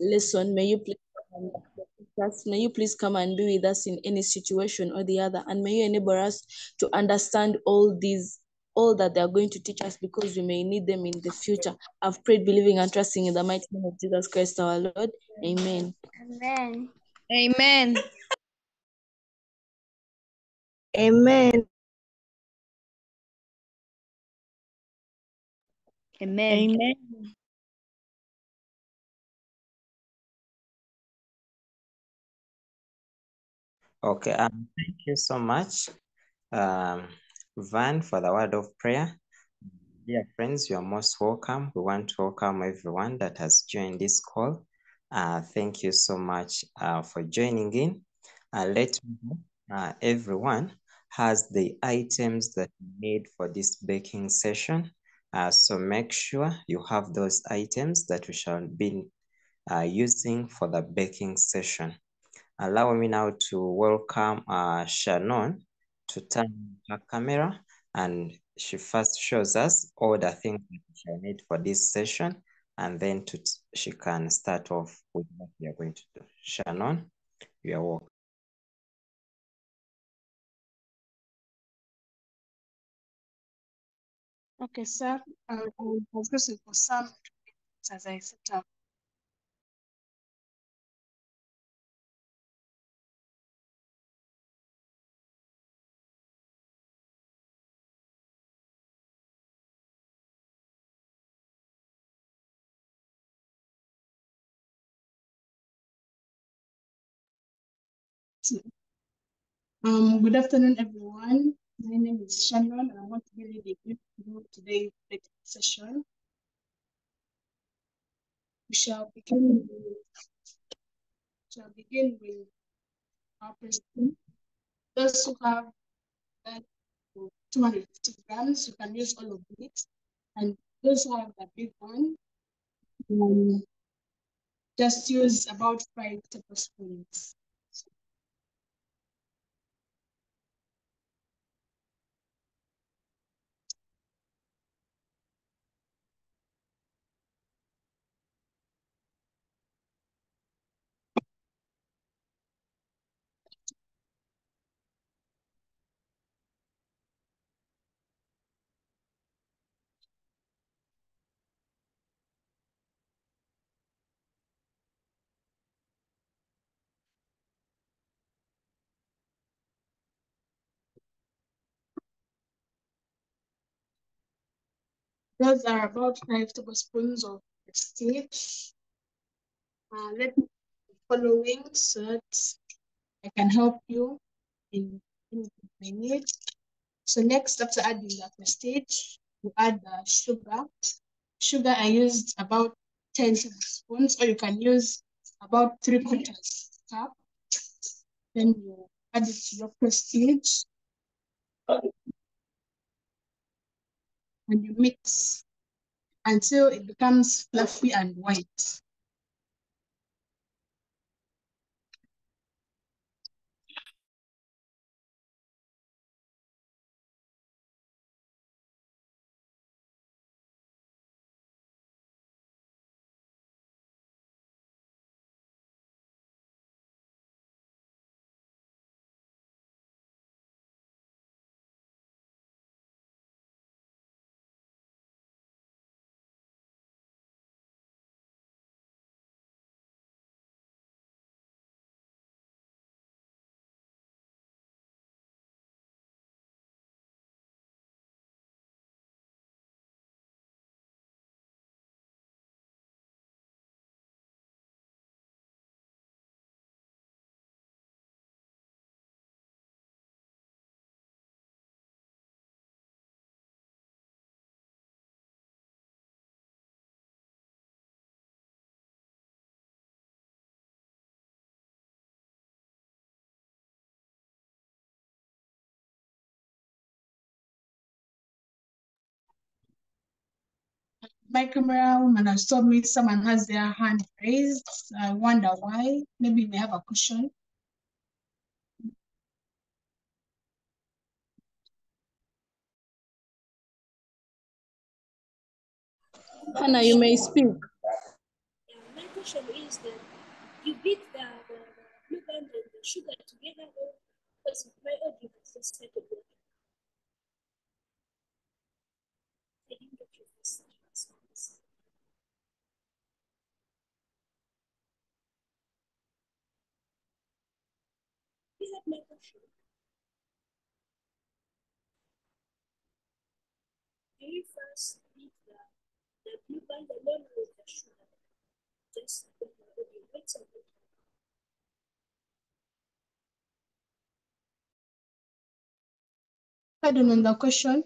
lesson. May you please come and be with us in any situation or the other, and may you enable us to understand all that they are going to teach us, because we may need them in the future. I've prayed, believing and trusting in the mighty name of Jesus Christ our Lord. Amen. Amen. Amen. Amen. Amen. Amen. Okay, thank you so much, Van, for the word of prayer. Dear friends, you are most welcome. We want to welcome everyone that has joined this call. Thank you so much for joining in. Let me know, everyone has the items that you need for this baking session. So make sure you have those items that we shall be using for the baking session. Allow me now to welcome Shannon to turn her camera, and she first shows us all the things that we shall need for this session, and then she can start off with what we are going to do. Shannon, you are welcome. Okay, sir. I was looking for some as I set up. Good afternoon, everyone. My name is Shannon, and I want to be leading you through today's session. We shall begin with our presentation. Those who have 250 grams, you can use all of it. And those who have the big one, just use about 5 tablespoons. Those are about 5 tablespoons of prestige. Let me following so that I can help you in my need. So next, after adding the prestige, you add the sugar. Sugar I used about 10 tablespoons, or you can use about 3/4 cup. Then you add it to your prestige and you mix until it becomes fluffy and white. My camera woman has told me someone has their hand raised. I wonder why. Maybe you may have a question. Hannah, you may speak. question is that you beat the blue band and the sugar together, or because my audio has just started working. I didn't get your first response. Is that my question? Do you first beat the blue band along with the sugar? Just with the audio. Wait a minute. Pardon on the question.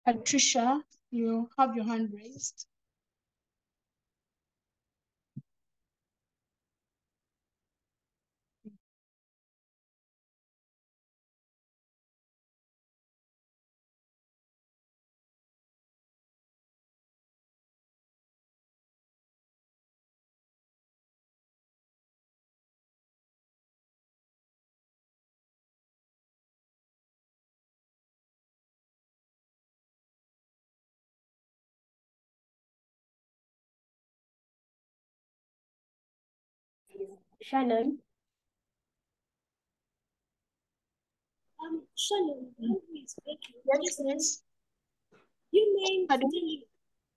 Patricia, you have your hand raised. Shannon, Shannon, the audio is breaking. Yes, Just please. you mean to Pardon? tell me,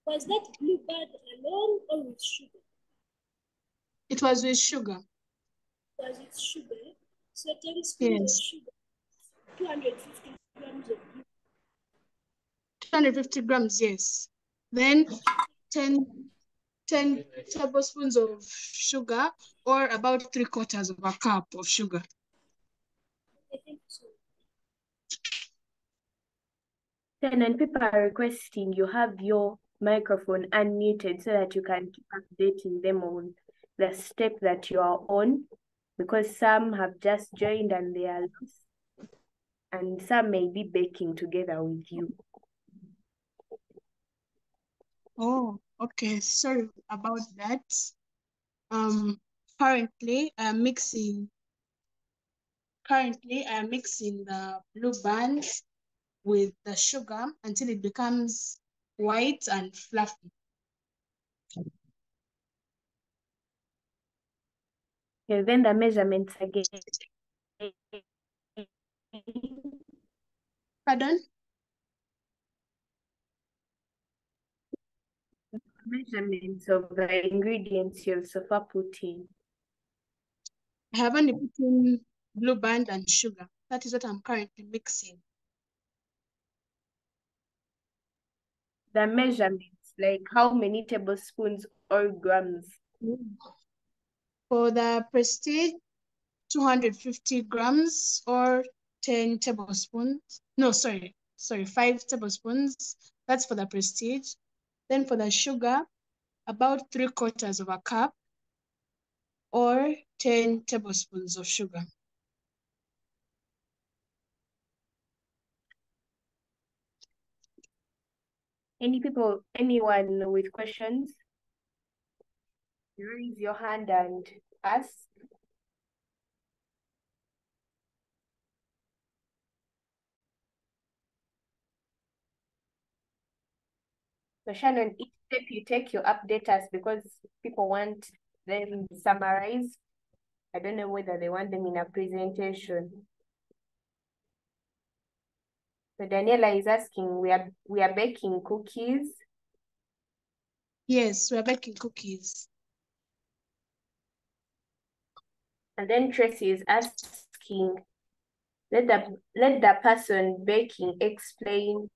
was that blue band alone or with sugar? It was with sugar. Was it sugar? So tablespoons of Yes. sugar, 250 grams of blue. 250 grams, yes. Then 10 tablespoons of sugar, or about 3/4 of a cup of sugar. I think so. Shannon, people are requesting you have your microphone unmuted so that you can keep updating them on the step that you are on, because some have just joined and they are lost, and some may be baking together with you. Oh, okay. Sorry about that. Currently I'm mixing the blue bands with the sugar until it becomes white and fluffy. Okay, then the measurements again. Pardon? Measurements of the ingredients you'll so far put in. I have only put in blue band and sugar. That is what I'm currently mixing. The measurements, like how many tablespoons or grams? For the Prestige, 250 grams or 10 tablespoons. No, sorry, 5 tablespoons. That's for the Prestige. Then for the sugar, about 3/4 of a cup, or 10 tablespoons of sugar. Anyone with questions? Raise your hand and ask. So Shannon, each step you take, you update us because people want them summarized. I don't know whether they want them in a presentation. So Daniela is asking, we are baking cookies. Yes, we're baking cookies. And then Tracy is asking, let the person baking explain.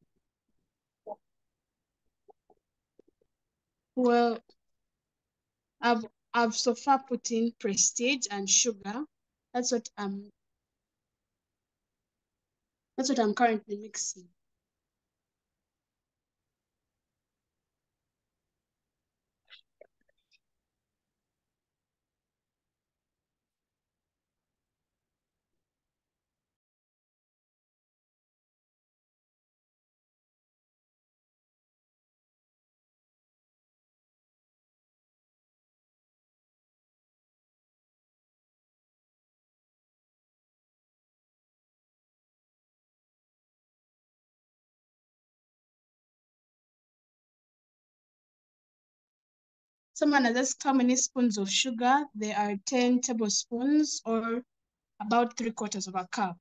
Well, I've so far put in Prestige and sugar. That's what I'm currently mixing. Someone has asked how many spoons of sugar. There are 10 tablespoons, or about 3/4 of a cup.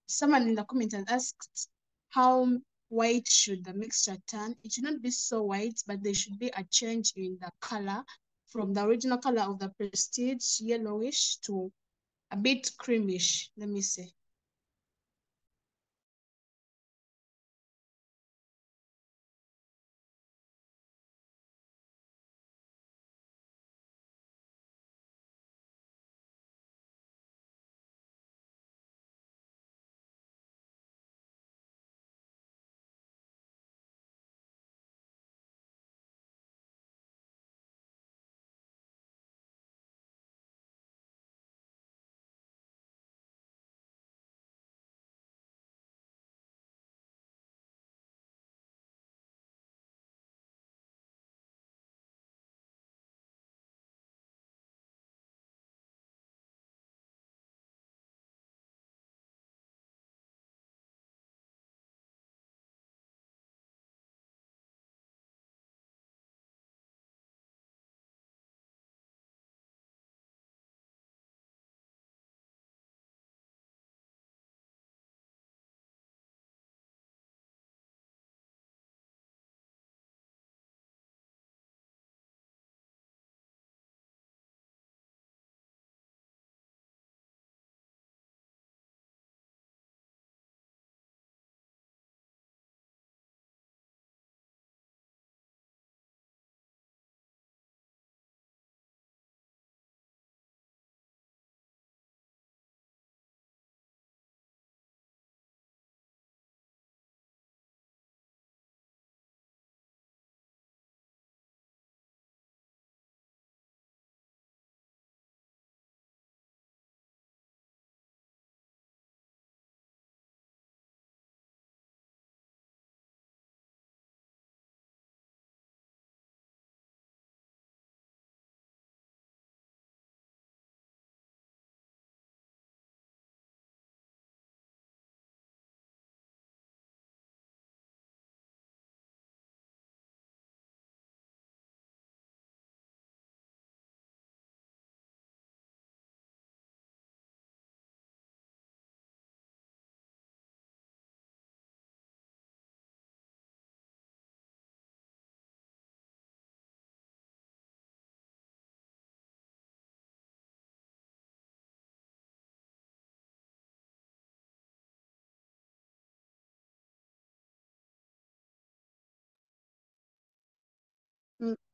Someone in the comments has asked how white should the mixture turn. It should not be so white, but there should be a change in the color from the original color of the Prestige, yellowish, to a bit creamish, let me say.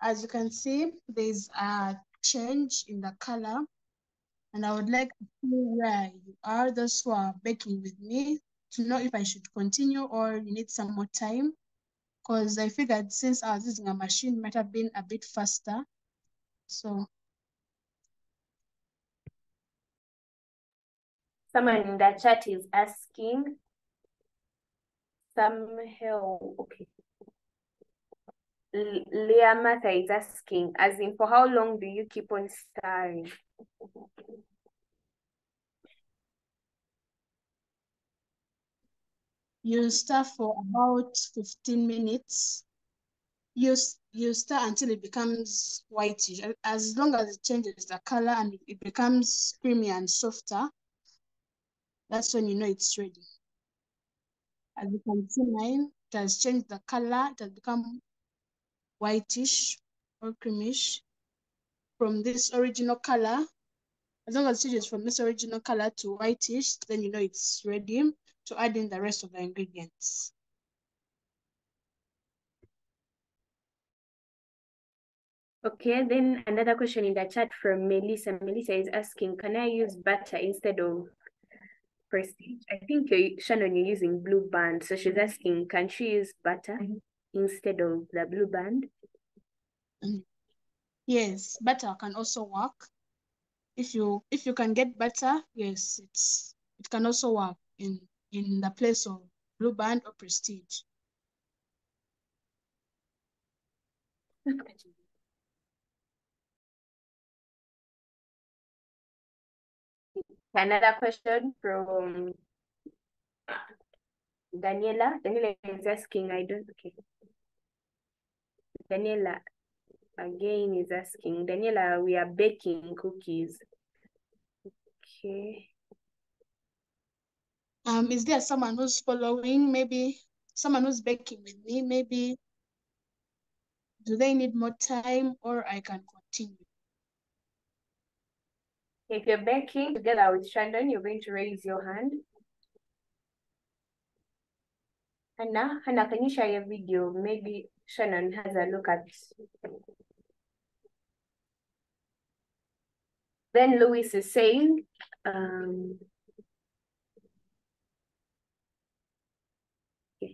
As you can see, there's a change in the color, and I would like to see where you are, those who are baking with me, to know if I should continue or you need some more time. Because I figured since I was using a machine, it might have been a bit faster. So Someone in the chat is asking some help. Okay. Leah Martha is asking, as in, for how long do you keep on stirring? you stir for about 15 minutes. You stir until it becomes whitish. As long as it changes the color and it becomes creamy and softer, that's when you know it's ready. As you can see, mine, it has changed the color. It has become whitish or creamish from this original color. As long as it changes from this original color to whitish, then you know it's ready to add in the rest of the ingredients. Okay, then another question in the chat from Melissa. Melissa is asking, can I use butter instead of Prestige? I think Shannon, you're using Blue Band. So she's asking, can she use butter instead of the Blue Band? Yes, butter can also work. If you can get butter, yes, it can also work in the place of Blue Band or Prestige. Another question from Daniela. Daniela is asking, okay. Daniela again is asking, Daniela, we are baking cookies. Okay. Is there someone who's following? Maybe someone who's baking with me, maybe do they need more time or I can continue? If you're baking together with Shannon, you're going to raise your hand. Hannah, can you share your video? Maybe Shannon has a look at. Then Louis is saying, okay. I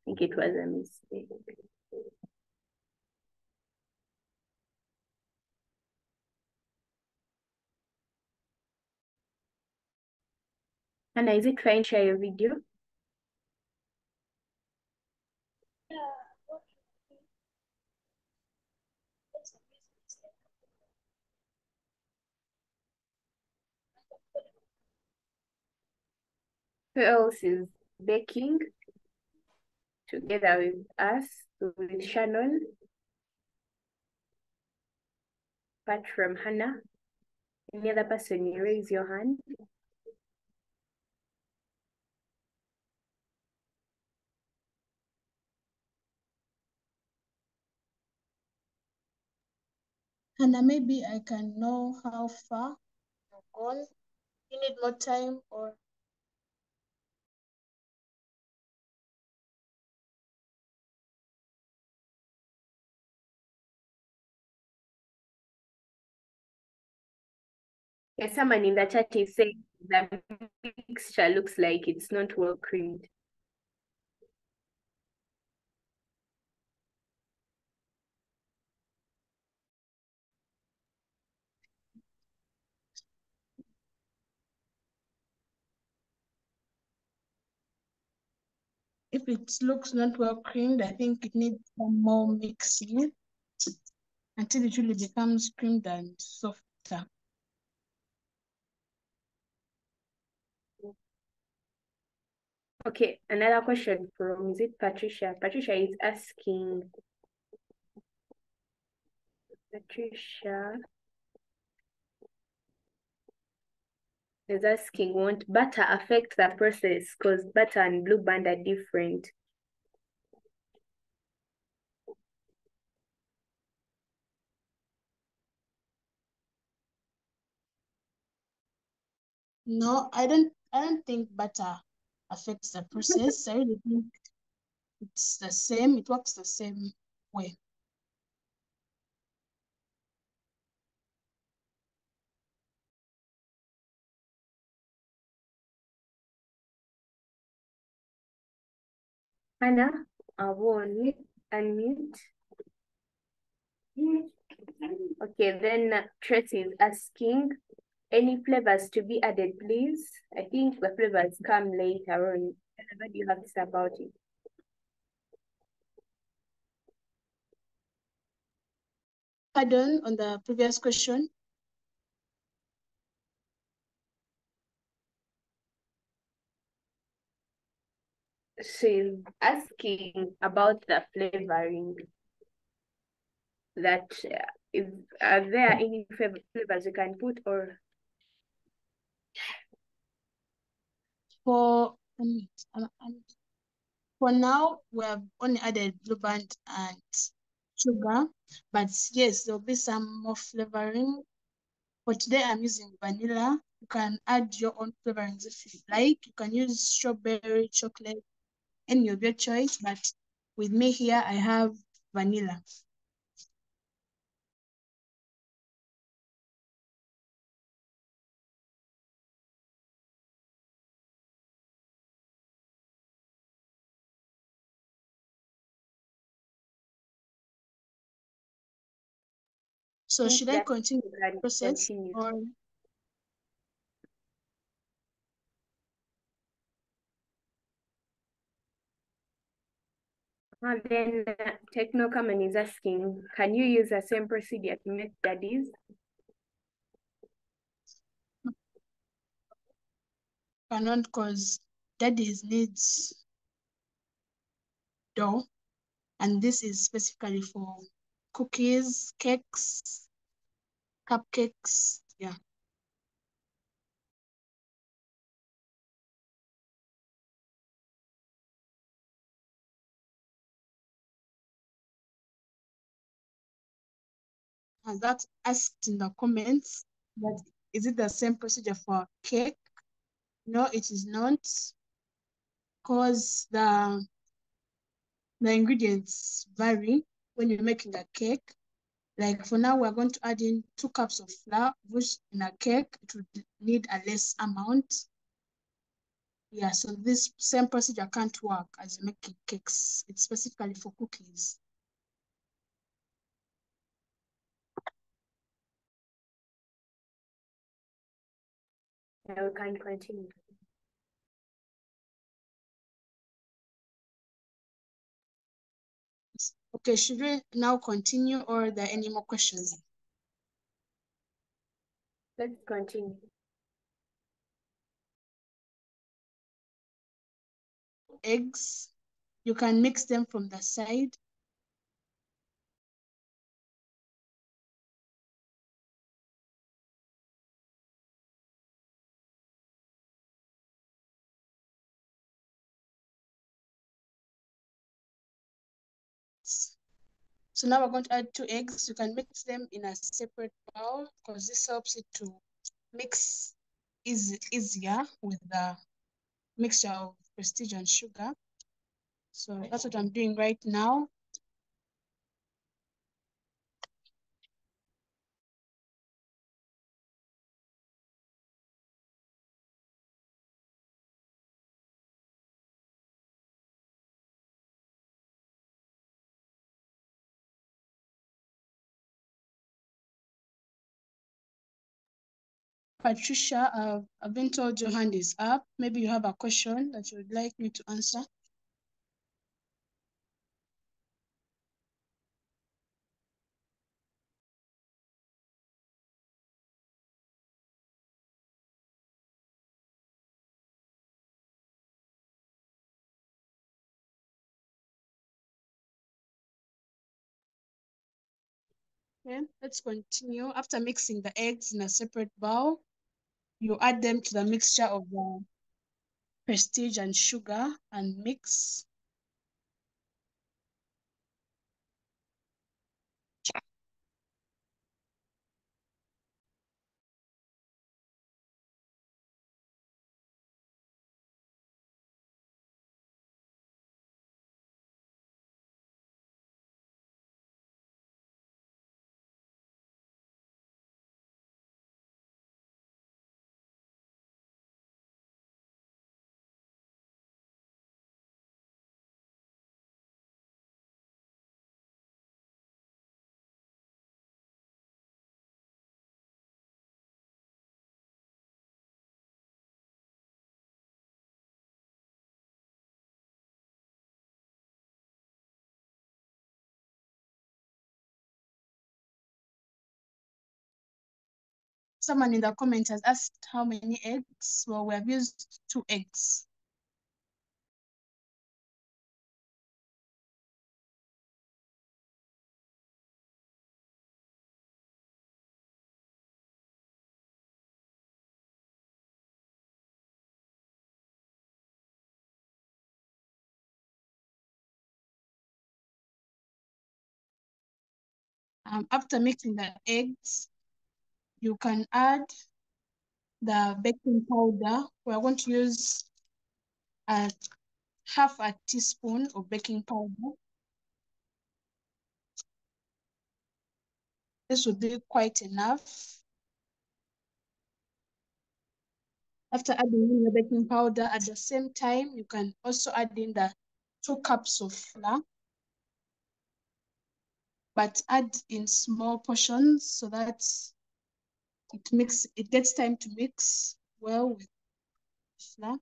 think it was a mistake. Hannah, is it fine? Share your video. Who else is baking together with us, with Shannon? Apart from Hannah, any other person, you raise your hand. Hannah, maybe I can know how far you're gone. You need more time or? Yes, someone in the chat is saying the mixture looks like it's not well creamed. If it looks not well creamed, I think it needs some more mixing until it really becomes creamed and softer. Okay, another question from, is it Patricia? Patricia is asking, won't butter affect the process? Because butter and Blue Band are different. No, I don't think butter affects the process. I really think it's the same. It works the same way. Anna, I won't unmute. Okay, then Tracy is asking, any flavors to be added, please? I think the flavors come later on. What do you have to say about it? Pardon on the previous question. She's asking about the flavoring. That are there any flavors you can put, or For now, we have only added blue band and sugar, but yes, there'll be some more flavoring. For today, I'm using vanilla. You can add your own flavorings if you like. You can use strawberry, chocolate, any of your choice, but with me here, I have vanilla. So should I continue the process or? Then Techno Common is asking, can you use the same procedure to make daddies? Cannot, because daddies needs dough, and this is specifically for cookies, cakes, cupcakes. Yeah. And that's asked in the comments, but is it the same procedure for cake? No, it is not, because the ingredients vary when you're making a cake. Like for now, we're going to add in 2 cups of flour, which in a cake, it would need a less amount. Yeah, so this same procedure can't work as making cakes. It's specifically for cookies. Now we can continue. Okay, should we now continue or are there any more questions? Let's continue. Eggs, you can mix them from the side. So now we're going to add 2 eggs. You can mix them in a separate bowl because this helps it to mix easier with the mixture of prestige and sugar. So that's what I'm doing right now. Patricia, I've been told your hand is up. Maybe you have a question that you would like me to answer. Okay, let's continue. After mixing the eggs in a separate bowl, you add them to the mixture of the prestige and sugar and mix. Someone in the comments has asked how many eggs. Well, we have used 2 eggs. After mixing the eggs, you can add the baking powder. We're going to use half a teaspoon of baking powder. This will be quite enough. After adding in the baking powder, at the same time, you can also add in the 2 cups of flour, but add in small portions so that it gets time to mix well with flour.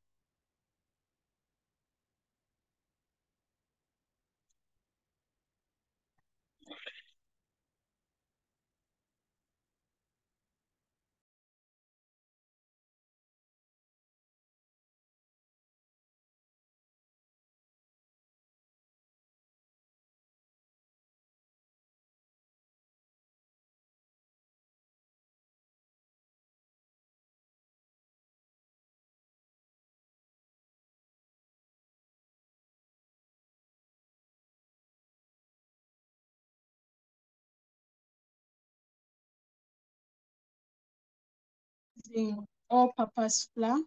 Using all-purpose flour.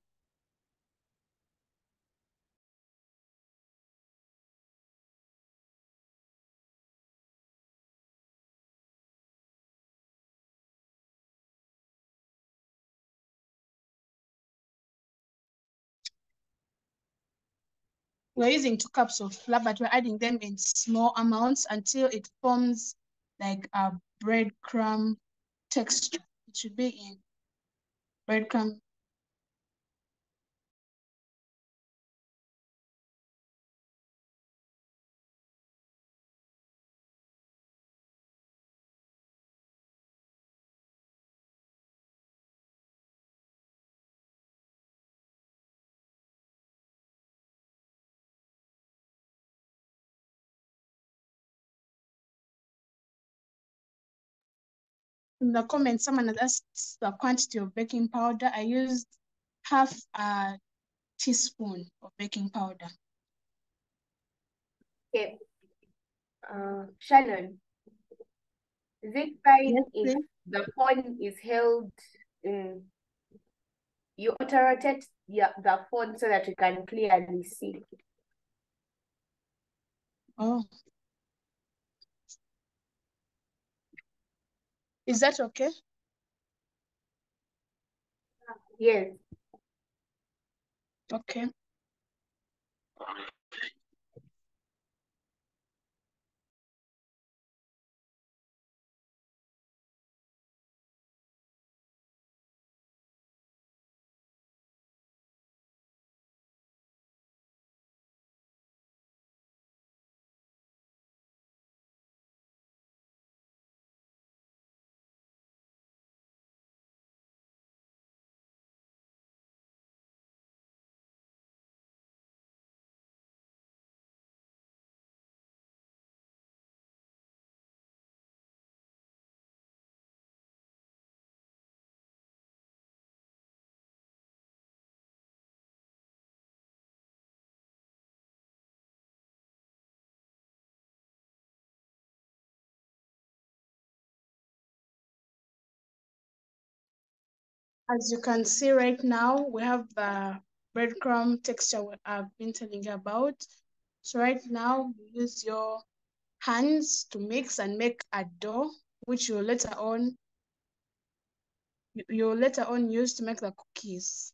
We're using 2 cups of flour, but we're adding them in small amounts until it forms like a breadcrumb texture. It should be in breadcrumb. In the comments, someone has asked the quantity of baking powder. I used half a teaspoon of baking powder. Okay. Shannon, is it fine Yes, if please. the phone is held in, you auto rotate the phone so that you can clearly see? Oh. Is that okay? Yes. Okay. As you can see right now, we have the breadcrumb texture I've been telling you about. So right now, you use your hands to mix and make a dough, which you'll later on use to make the cookies.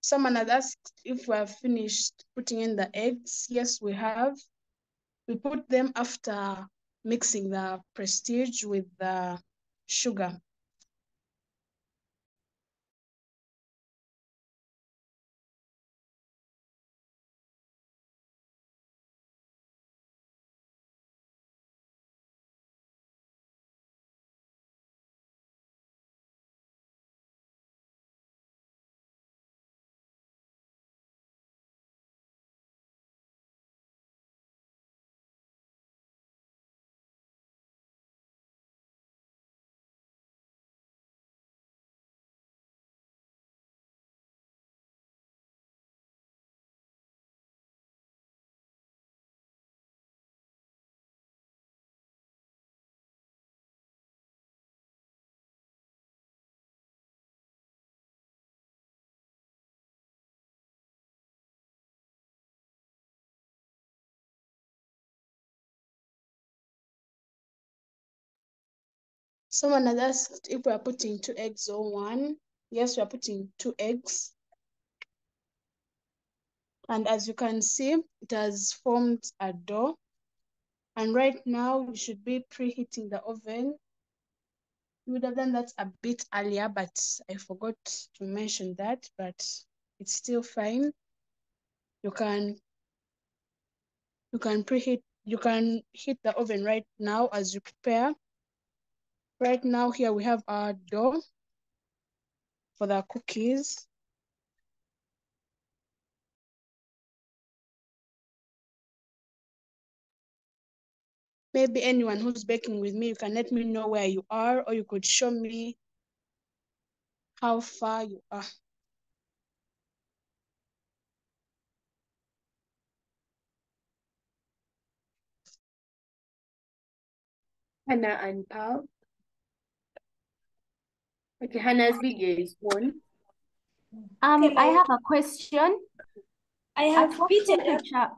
Someone has asked if we have finished putting in the eggs. Yes, we have. We put them after mixing the Prestige with the sugar. Someone has asked if we are putting 2 eggs or 1. Yes, we are putting 2 eggs. And as you can see, it has formed a dough. And right now, we should be preheating the oven. We would have done that a bit earlier, but I forgot to mention that, but it's still fine. You can preheat, you can heat the oven right now as you prepare. Right now, here we have our dough for the cookies. Maybe anyone who's baking with me, you can let me know where you are, or you could show me how far you are. Hannah and Paul. Okay, Hannah's video is on. I have a question. I At have what beaten temperature?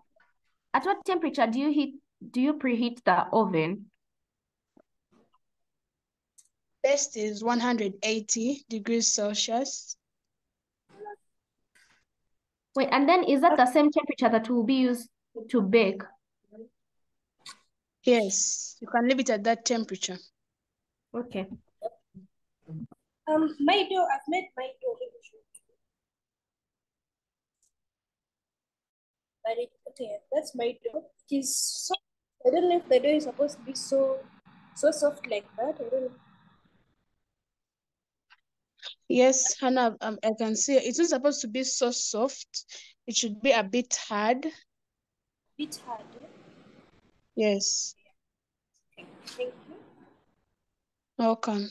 At what temperature do you preheat the oven? Best is 180 degrees Celsius. Wait, and then is that the same temperature that will be used to bake? Yes, you can leave it at that temperature. Okay. my dough. I've made my dough. Let me show you. Okay, that's my dough. It is so. I don't know if the dough is supposed to be so soft like that. I don't know. Yes, Hannah, I can see it's not supposed to be so soft. It should be a bit hard. Bit hard. Yes, Thank you. welcome.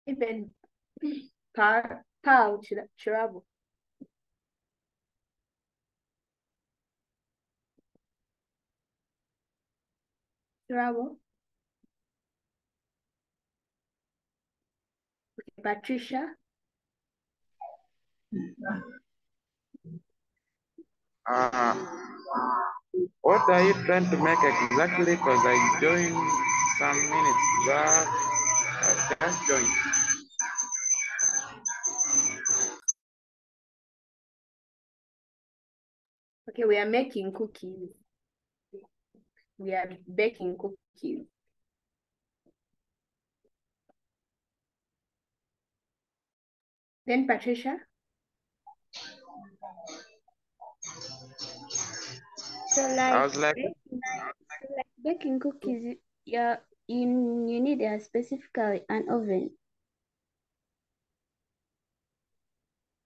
Even Paul Chirabo. Chirabo. Okay, Patricia. What are you trying to make exactly? Because I joined some minutes back. I just joined. Okay, we are making cookies. We are baking cookies. Then Patricia. So I was like, baking cookies, you need a specifically an oven.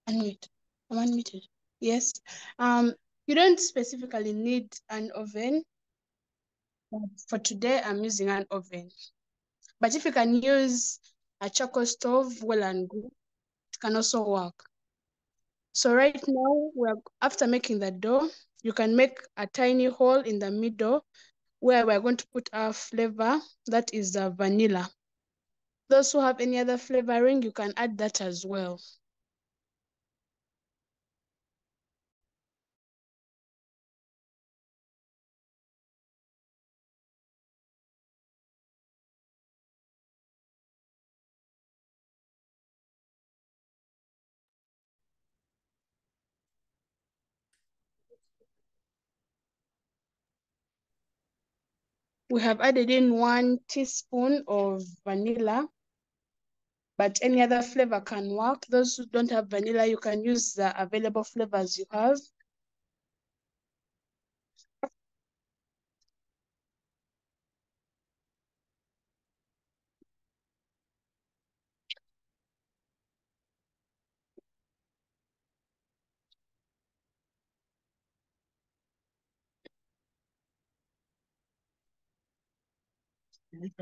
Unmute. I'm unmuted. Yes. You don't specifically need an oven. For today, I'm using an oven. But if you can use a charcoal stove, well and good, it can also work. So right now, after making the dough, you can make a tiny hole in the middle where we're going to put our flavor, that is the vanilla. Those who have any other flavoring, you can add that as well. We have added in 1 teaspoon of vanilla, but any other flavor can work. Those who don't have vanilla, you can use the available flavors you have.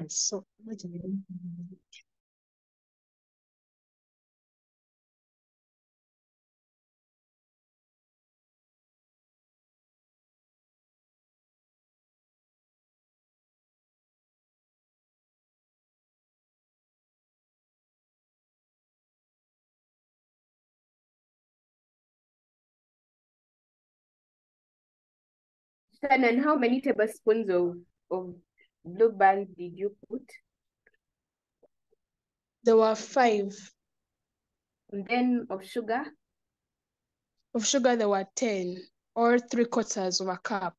So, Shannon, how many tablespoons of blue band did you put? there were 5. And then of sugar? Of sugar, there were 10, or 3/4 of a cup.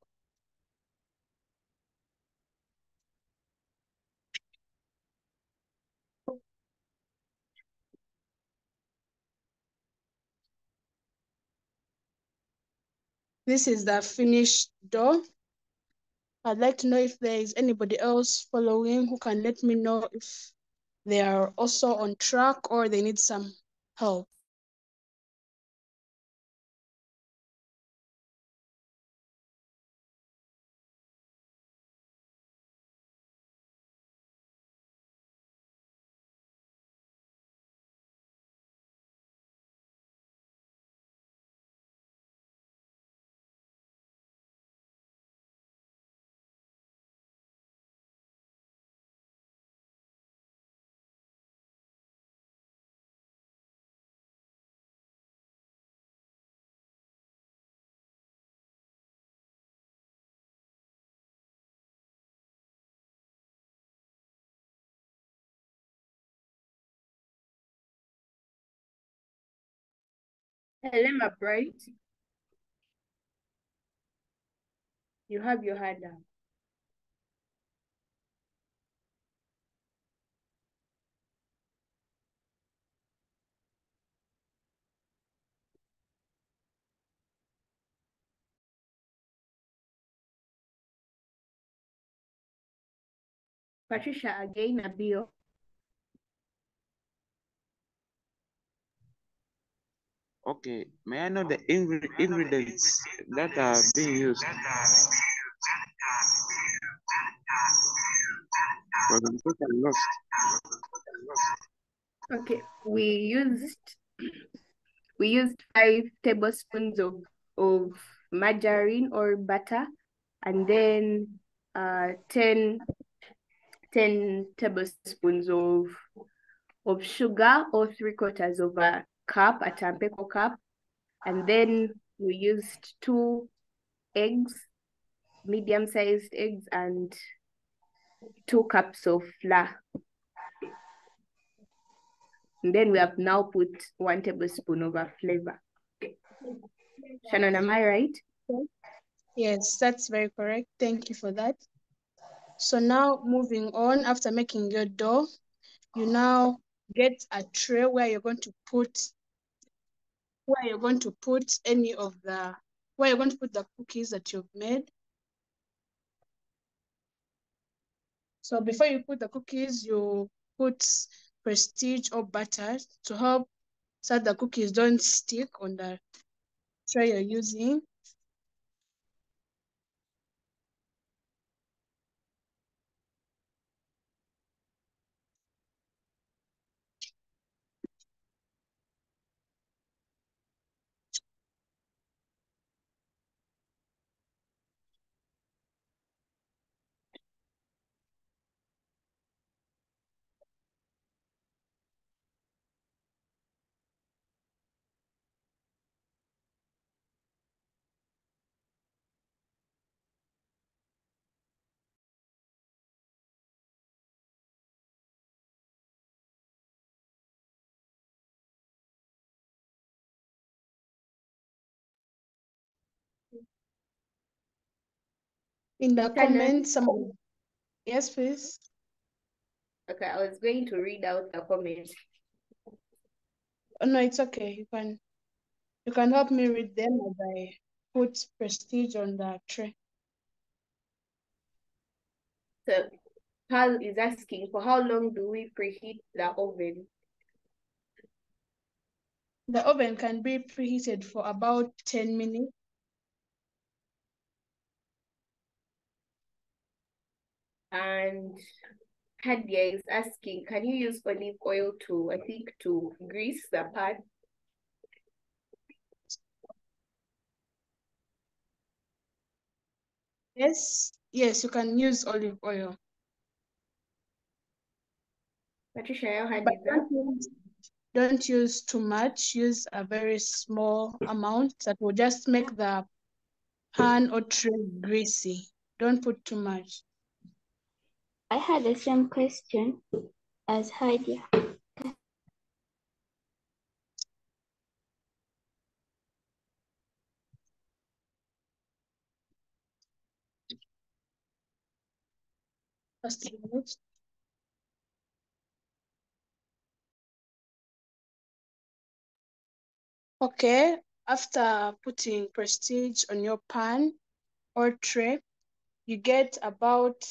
This is the finished dough. I'd like to know if there is anybody else following who can let me know if they are also on track or they need some help. Helena Bright, you have your hand up. Patricia, again, Abio. Okay, may I know the ingredients that are being used? Because I'm lost. Okay, we used 5 tablespoons of margarine or butter, and then 10 tablespoons of sugar, or 3/4 of a cup, a tampico cup, and then we used 2 eggs, medium-sized eggs, and 2 cups of flour. And then we have now put 1 tablespoon of a flavor. Shannon, am I right? Yes, that's very correct. Thank you for that. So now moving on, after making your dough, you now get a tray where you're going to put the cookies that you've made. So before you put the cookies, you put Prestige or butter to help so that the cookies don't stick on the tray you're using. In the Shannon. comments, Yes, please. Okay, I was going to read out the comments. Oh, no, it's okay. You can help me read them as I put prestige on the tray. So Hal is asking, for how long do we preheat the oven? The oven can be preheated for about 10 minutes. And Hadia is asking, can you use olive oil to grease the pan? Yes, you can use olive oil. Patricia, you had But that? don't use too much. Use a very small amount that will just make the pan or tray greasy. Don't put too much. I had the same question as Hadia. Just a minute. Okay, after putting prestige on your pan or tray, you get about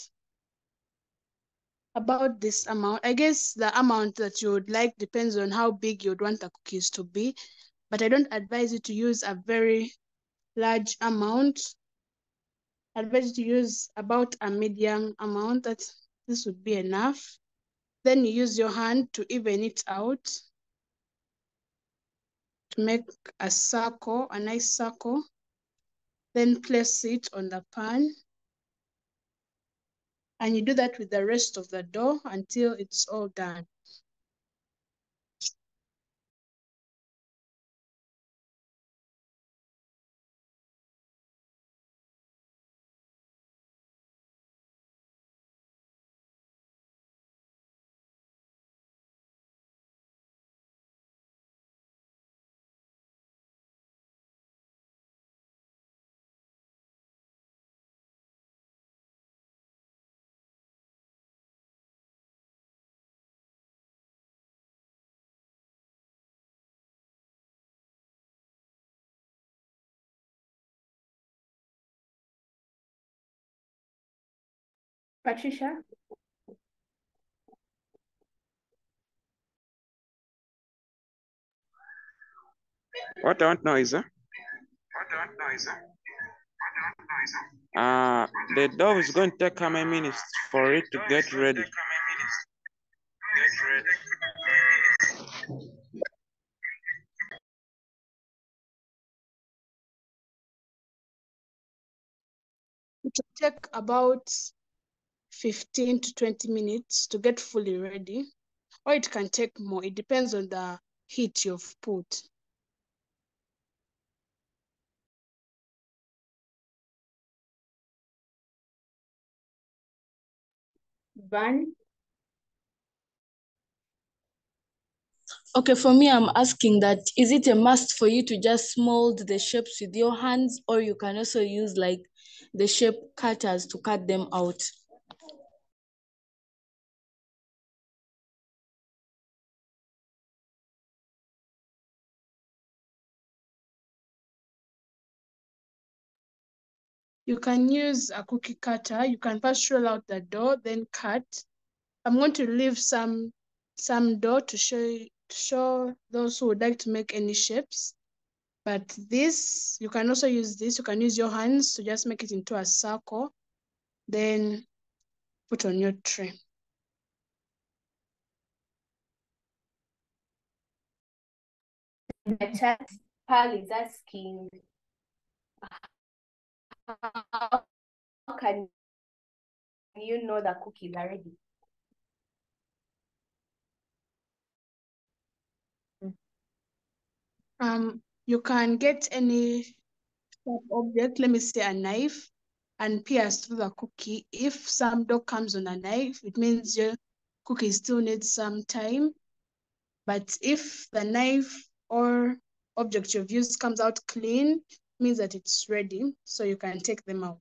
this amount. I guess the amount that you would like depends on how big you would want the cookies to be, but I don't advise you to use a very large amount. I advise you to use about a medium amount. This would be enough. Then you use your hand to even it out to make a circle, a nice circle. Then place it on the pan. And you do that with the rest of the dough until it's all done. Patricia? What I want now is, the dough is going to take how many minutes for it to get ready? It will take about 15 to 20 minutes to get fully ready, or it can take more. It depends on the heat you've put. Van? Okay, for me, I'm asking that, is it a must for you to just mold the shapes with your hands, or you can also use like the shape cutters to cut them out? You can use a cookie cutter. You can first roll out the dough, then cut. I'm going to leave some dough to show those who would like to make any shapes. But this, you can also use this. You can use your hands to just make it into a circle, then put on your tray. The chat, Pal is asking, how can you know the cookies are ready? You can get any sharp object, let me say a knife, and pierce through the cookie. If some dough comes on a knife, it means your cookie still needs some time. But if the knife or object you've used comes out clean, it means that it's ready, so you can take them out.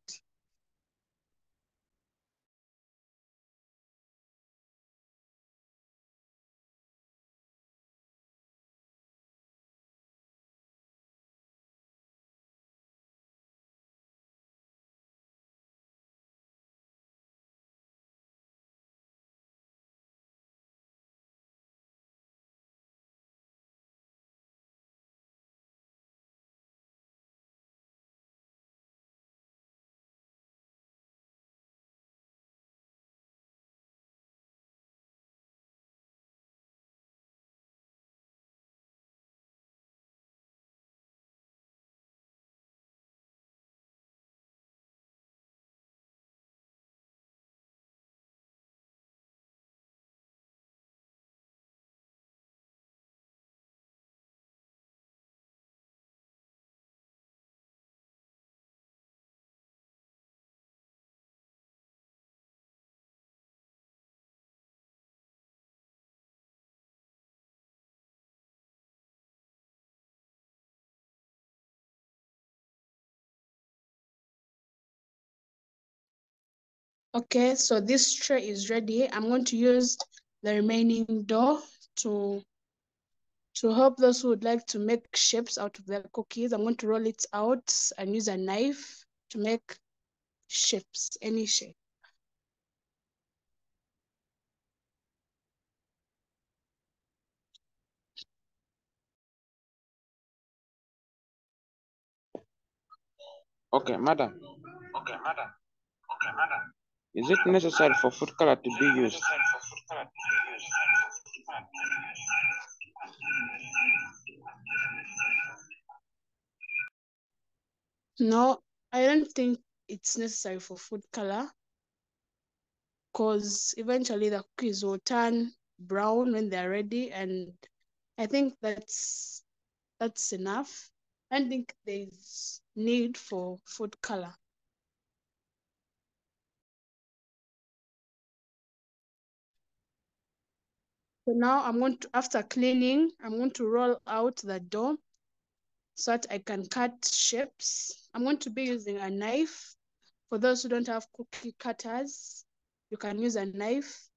Okay, so this tray is ready. I'm going to use the remaining dough to help those who would like to make shapes out of their cookies. I'm going to roll it out and use a knife to make shapes, any shape. Okay, madam. Is it necessary for food color to be used? No, I don't think it's necessary for food color because eventually the cookies will turn brown when they're ready, and I think that's enough. I don't think there's need for food color. So now after cleaning, I'm going to roll out the dough so that I can cut shapes. I'm going to be using a knife. For those who don't have cookie cutters, you can use a knife.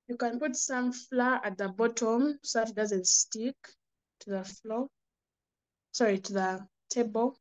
You can put some flour at the bottom so that it doesn't stick to the floor. Sorry, to the table.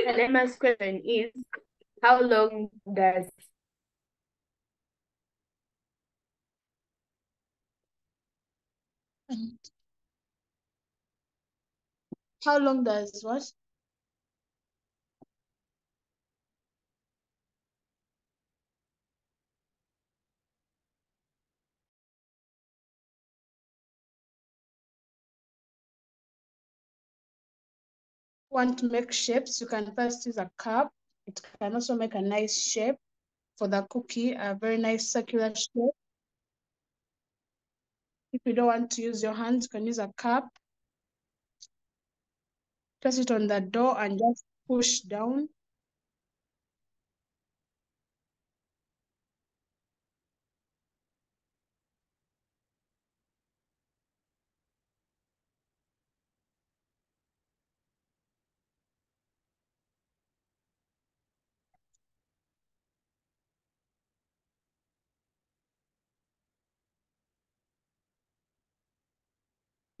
And Emma's question is, how long does How long does what? Want to make shapes, you can first use a cup. It can also make a nice shape for the cookie, a very nice circular shape. If you don't want to use your hands, you can use a cup. Press it on the dough and just push down.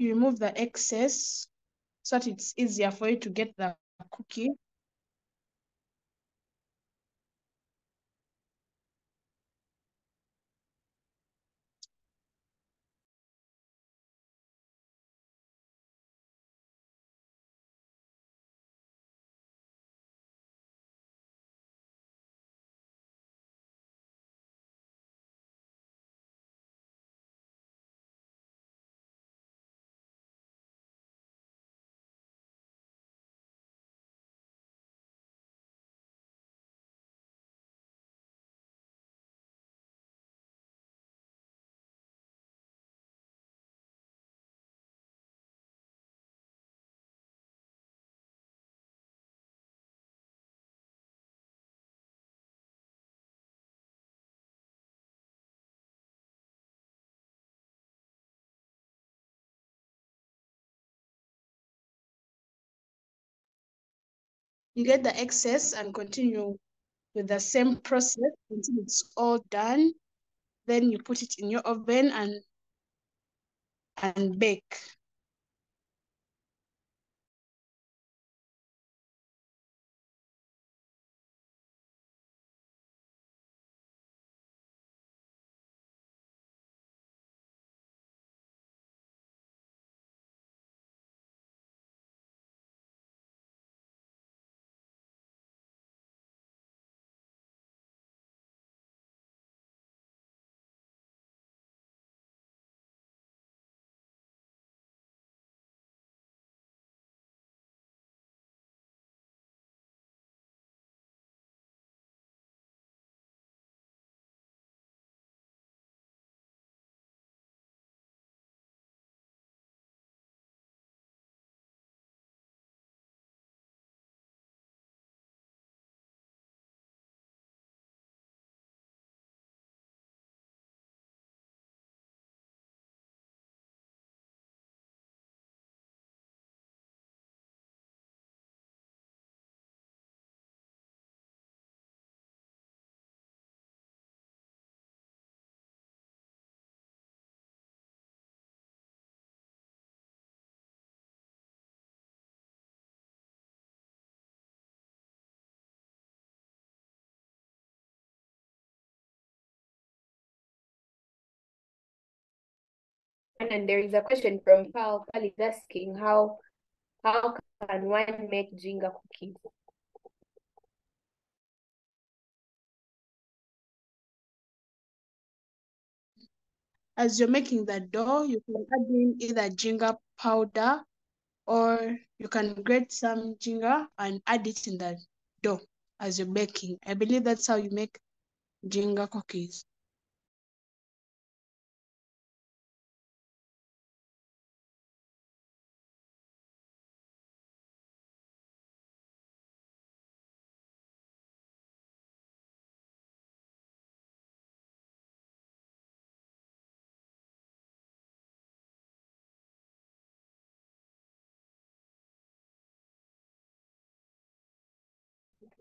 You remove the excess so that it's easier for you to get the cookie. You get the excess and continue with the same process until it's all done. Then you put it in your oven and bake. And there is a question from Paul. Paul is asking how can one make Jenga cookies? As you're making the dough, you can add in either ginger powder or you can grate some ginger and add it in the dough as you're baking. I believe that's how you make ginger cookies.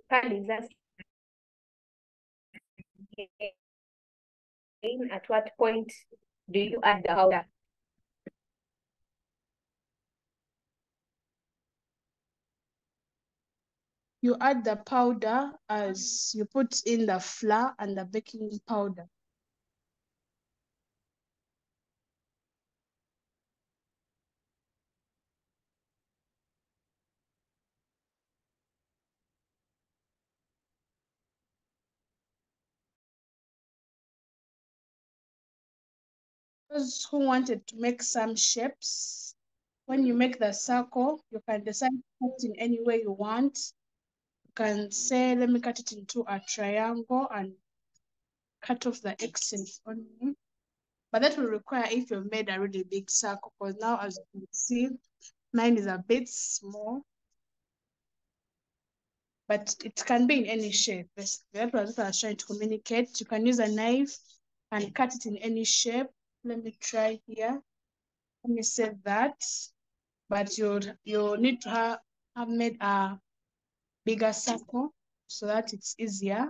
Paul is asking at what point do you add the powder? You add the powder as you put in the flour and the baking powder. Those who wanted to make some shapes, when you make the circle, you can decide to cut in any way you want. You can say, let me cut it into a triangle and cut off the excess only. But that will require if you've made a really big circle, because now as you can see, mine is a bit small. But it can be in any shape. That's what I was trying to communicate. You can use a knife and cut it in any shape. Let me try here. Let me save that. But you need to have made a bigger circle so that it's easier.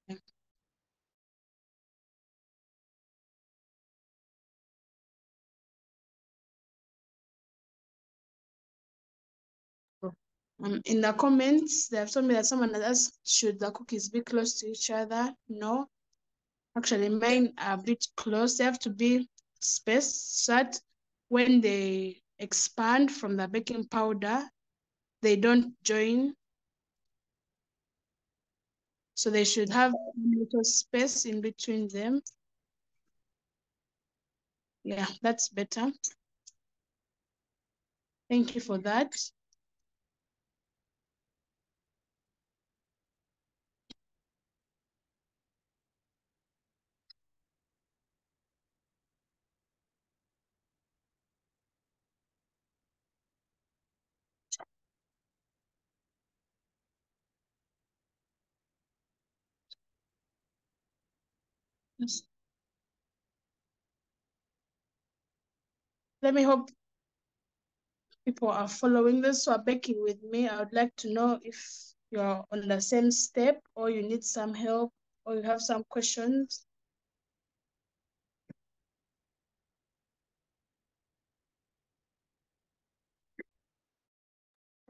Yeah. In the comments, they have told me that someone has asked, should the cookies be close to each other? No. Actually, mine are a bit close. They have to be spaced so that when they expand from the baking powder, they don't join. So they should have a little space in between them. Yeah, that's better. Thank you for that. Yes. Let me hope people are following this who are baking with me. I would like to know if you're on the same step or you need some help or you have some questions.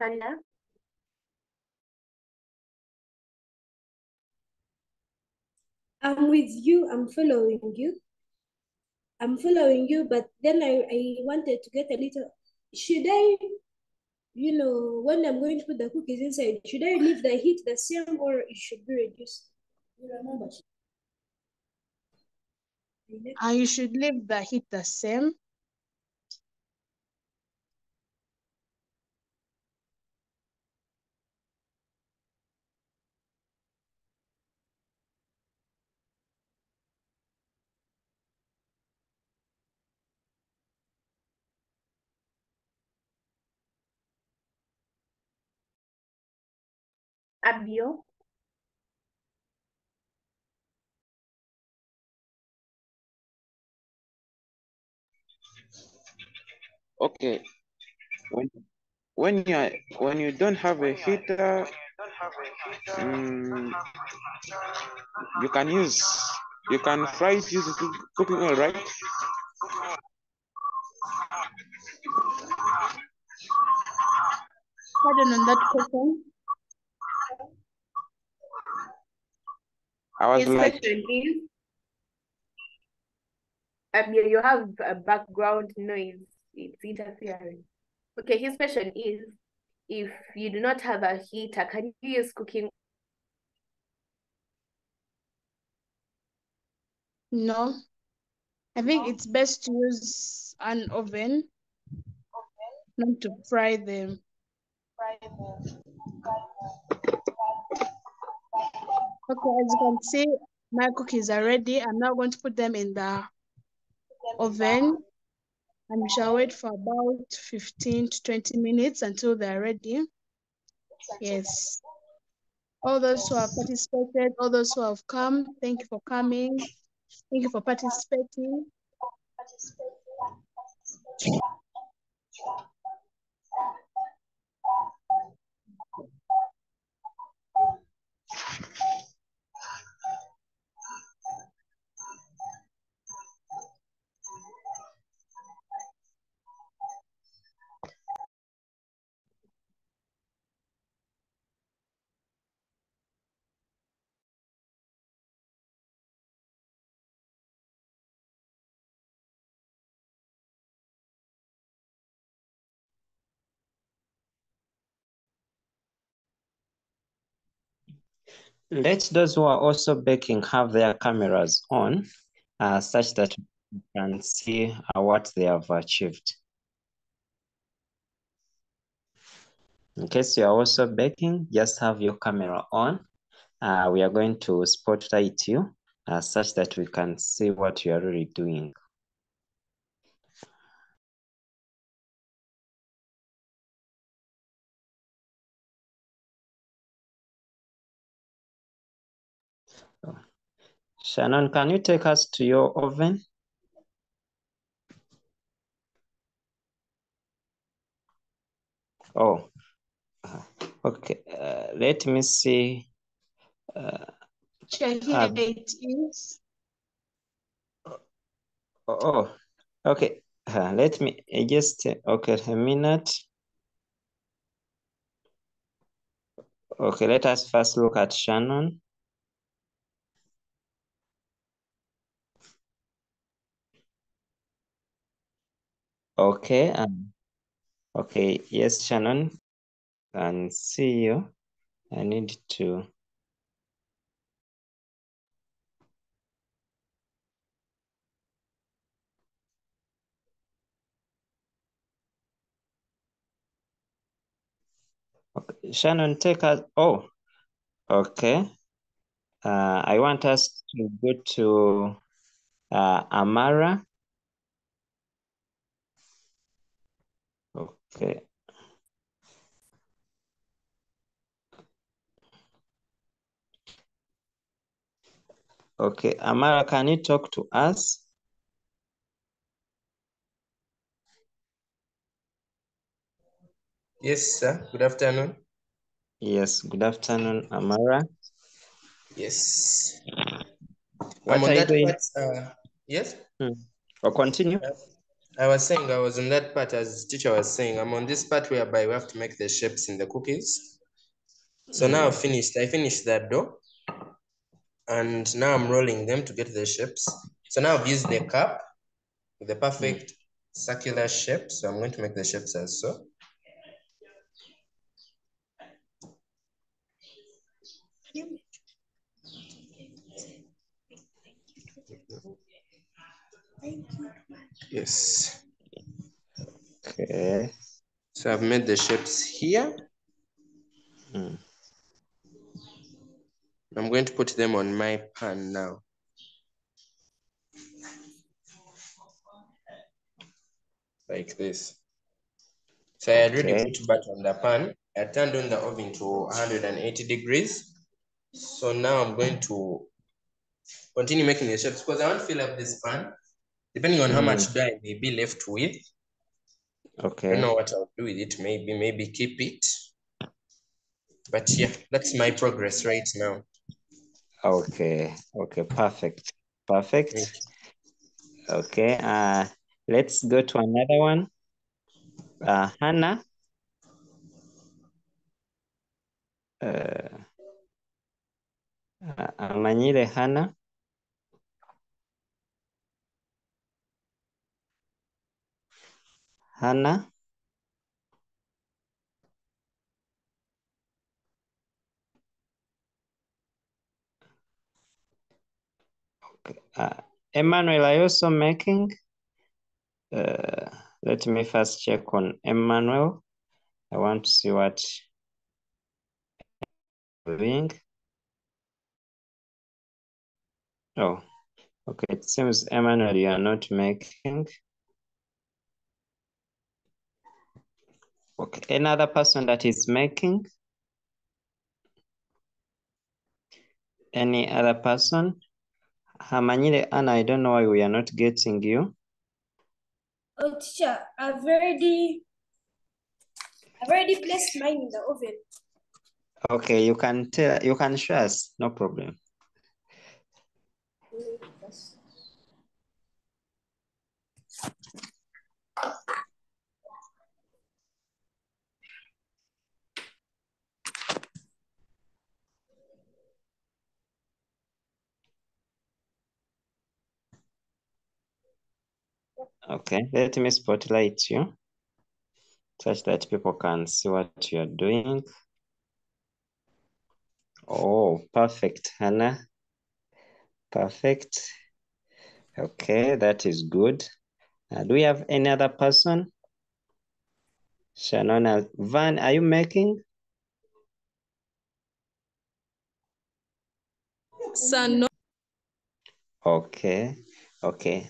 Anna? I'm with you. I'm following you. But then I wanted to get a little. Should I, when I'm going to put the cookies inside, should I leave the heat the same or it should be reduced? You should leave the heat the same. Abio? Okay. When you don't have a heater, you can fry it using cooking oil, right? Pardon on that question. I was His like, question is, you have a background noise. It's interfering. Okay, his question is, if you do not have a heater, can you use cooking? No. I think it's best to use an oven, not to fry them. Okay, as you can see, my cookies are ready. I'm now going to put them in the oven and we shall wait for about 15 to 20 minutes until they're ready. Yes. All those who have participated, all those who have come, thank you for coming. Thank you for participating. Let those who are also baking have their cameras on, such that we can see what they have achieved. In case you are also baking, just have your camera on. We are going to spotlight you such that we can see what you are really doing. Shannon, can you take us to your oven? Oh, okay. Let me see. Here it is. Oh, okay. Let me just, okay, a minute. Okay, let us first look at Shannon. Okay, okay, yes, Shannon, can see you. I need to. Okay. Shannon, take us. Oh, okay. I want us to go to Amara. Okay. Okay, Amara, can you talk to us? Yes, sir. Good afternoon. Yes, good afternoon, Amara. Yes. I'm What on are you that doing? part. Yes? Or continue? I was saying I was on that part as teacher was saying. I'm on this part whereby we have to make the shapes in the cookies. So now I've finished. I finished that dough. And now I'm rolling them to get the shapes. So now I've used the cup with the perfect circular shape. So I'm going to make the shapes as so. Yes. Okay. So I've made the shapes here. I'm going to put them on my pan now. Like this. So I had already put butter on the pan. I turned on the oven to 180 degrees. So now I'm going to continue making the shapes because I want to fill up this pan. Depending on how much dough I may be left with. Okay. I don't know what I'll do with it. Maybe keep it. But yeah, that's my progress right now. Okay. Okay. Perfect. Perfect. Okay. Let's go to another one. Hannah. Amanyire Hannah. Hannah. Okay. Emmanuel, are you also making? Let me first check on Emmanuel. I want to see what doing. Oh, okay. It seems Emmanuel, you are not making. Okay. Another person that is making? Any other person? Hamanyire Anna, I don't know why we are not getting you. Oh, teacher, I've already placed mine in the oven. Okay, you can show us, no problem. Okay, let me spotlight you such that people can see what you are doing. Oh, perfect, Hannah. Perfect. Okay, that is good. Do we have any other person? Shannon, Van, are you making? Son, no. Okay, okay.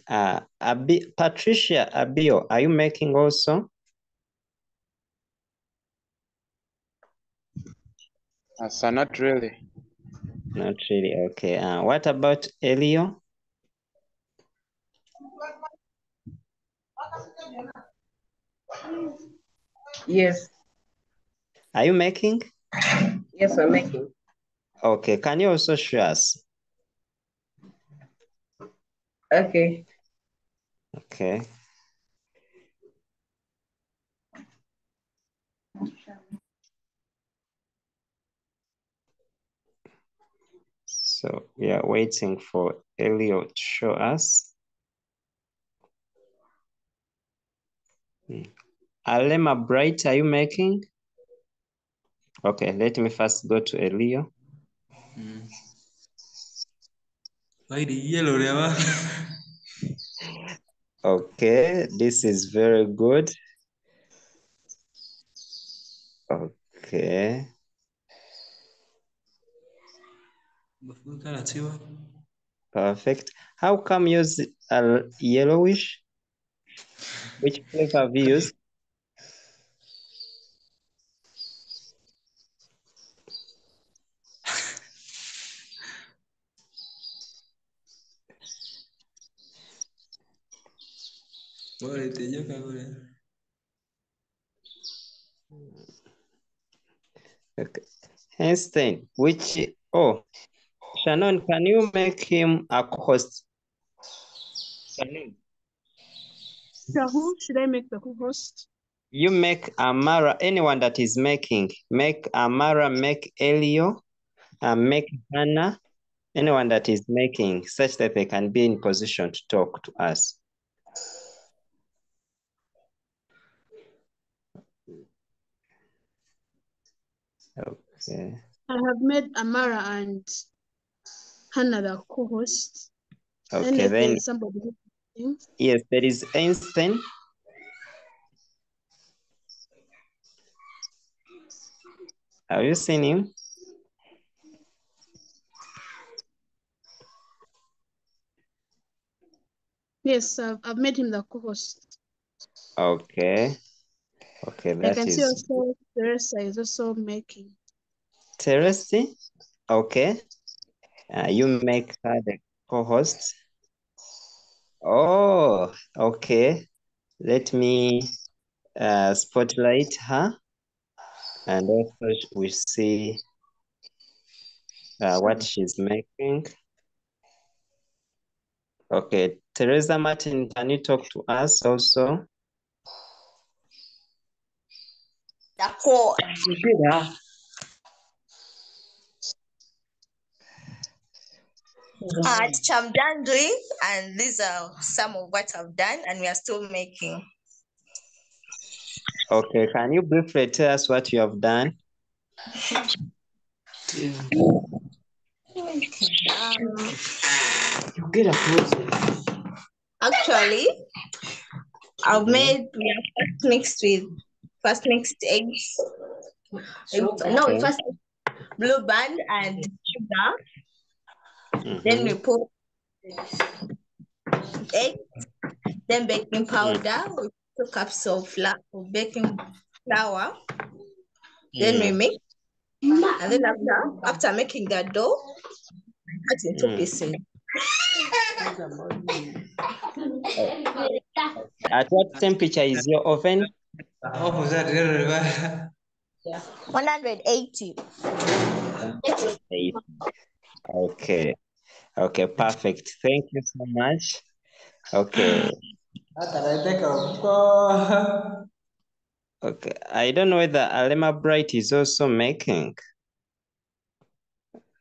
Patricia Abio, are you making also? So not really. Not really. Okay. What about Elio? Yes. Are you making? Yes, I'm making. Okay. Can you also show us? Okay. Okay. So we are waiting for Elio to show us. Alema Bright, are you making? Okay, let me first go to Elio. Why the yellow there? Okay, this is very good. Okay. Perfect. How come use yellowish? Which flavor have you used? Okay. Einstein, Shannon, can you make him a co-host? Shannon. Who should I make the co-host? You make Amara, anyone that is making, make Amara, make Elio, make Hannah, anyone that is making, such that they can be in position to talk to us. Okay. I have made Amara and Hannah the co-host. Okay, then there's somebody. yes, there is Einstein. Have you seen him? Yes, I've made him the co-host. Okay. Okay, I can see is also Teresa is also making. Teresa. Okay. You make her the co-host. Oh, okay. Let me spotlight her, and also we see what she's making. Okay, Teresa Martin, can you talk to us also? Teacher, I'm done doing, and these are some of what I've done, and we are still making. Okay, can you briefly tell us what you have done? Actually, I've made, we have first mixed eggs. No, we first blue band and sugar. Then we put egg, then baking powder with 2 cups of baking flour. Then we mix, and then after making the dough, cut into pieces. At what temperature is your oven? 180. Okay. Okay, perfect. Thank you so much. Okay. Okay. I don't know whether Alema Bright is also making.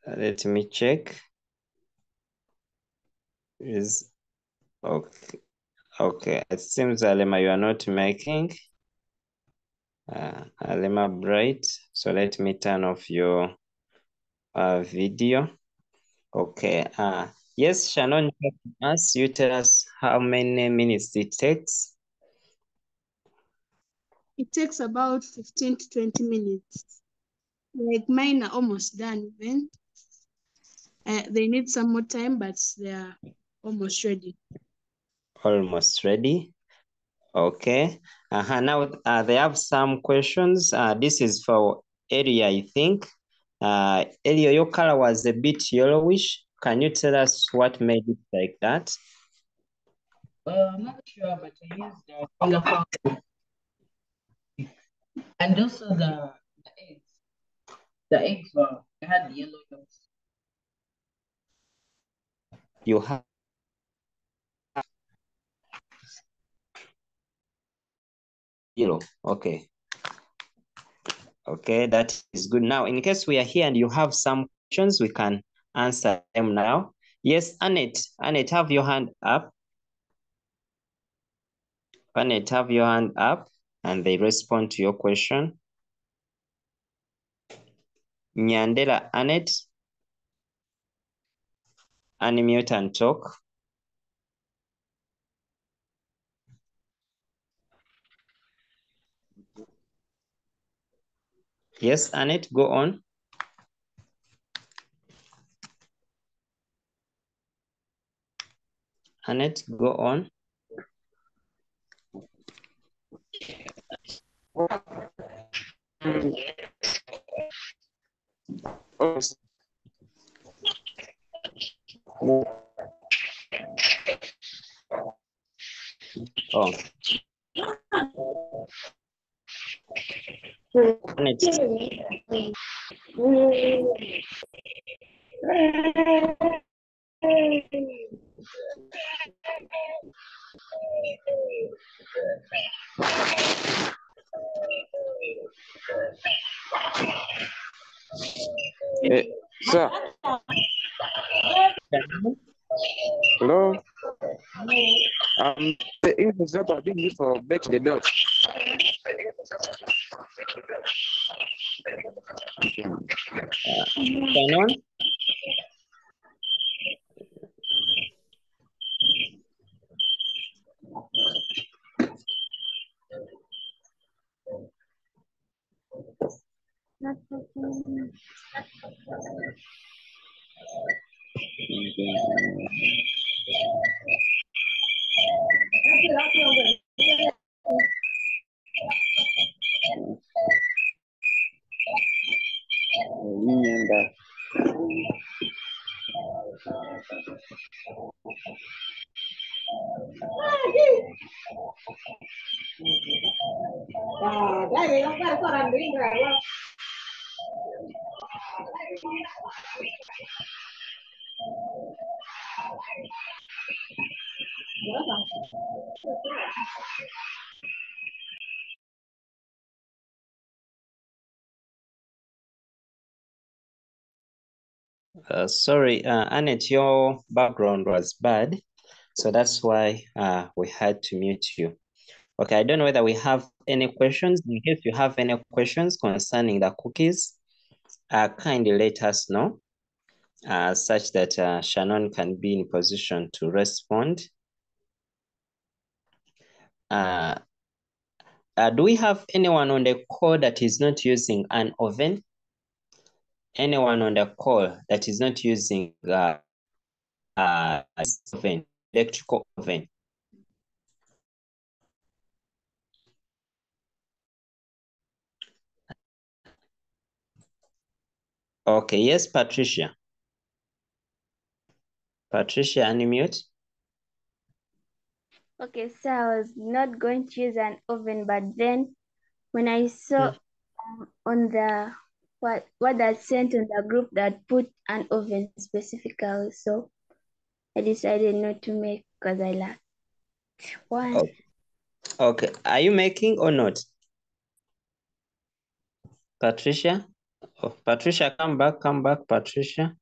Let me check. Is okay. Okay. It seems Alema, you are not making. Alema Bright. So let me turn off your video. Okay. Yes, Shannon, you tell us how many minutes it takes. It takes about 15 to 20 minutes. Like mine are almost done even. They need some more time, but they are almost ready. Almost ready. Okay. Now they have some questions. This is for Elio, I think. Elio, your color was a bit yellowish. Can you tell us what made it like that? I'm not sure, but I used the finger powder. And also the eggs. The eggs had yellow yolks. You have yellow. Okay. Okay, that is good. Now, in case we are here and you have some questions, we can answer them now. Yes, Annette. Annette, have your hand up. Annette, have your hand up and they respond to your question. Nyandela Annette, unmute and talk. Yes, Annette, go on. Annette, go on. Oh. Sir, hello. The ink is not being used for bake the dough. Shannon? Not working. Sorry, Annette, your background was bad, so that's why we had to mute you. Okay, I don't know whether we have any questions. In case you have any questions concerning the cookies, kindly let us know, such that Shannon can be in position to respond. Do we have anyone on the call that is not using an oven? Anyone on the call that is not using oven, electrical oven? Okay, yes, Patricia. Patricia, unmute. Okay, so I was not going to use an oven, but then when I saw on the what I sent on the group that put an oven specifically, so I decided not to make because I lacked one. Oh. Okay, are you making or not? Patricia? Oh, Patricia, come back, Patricia.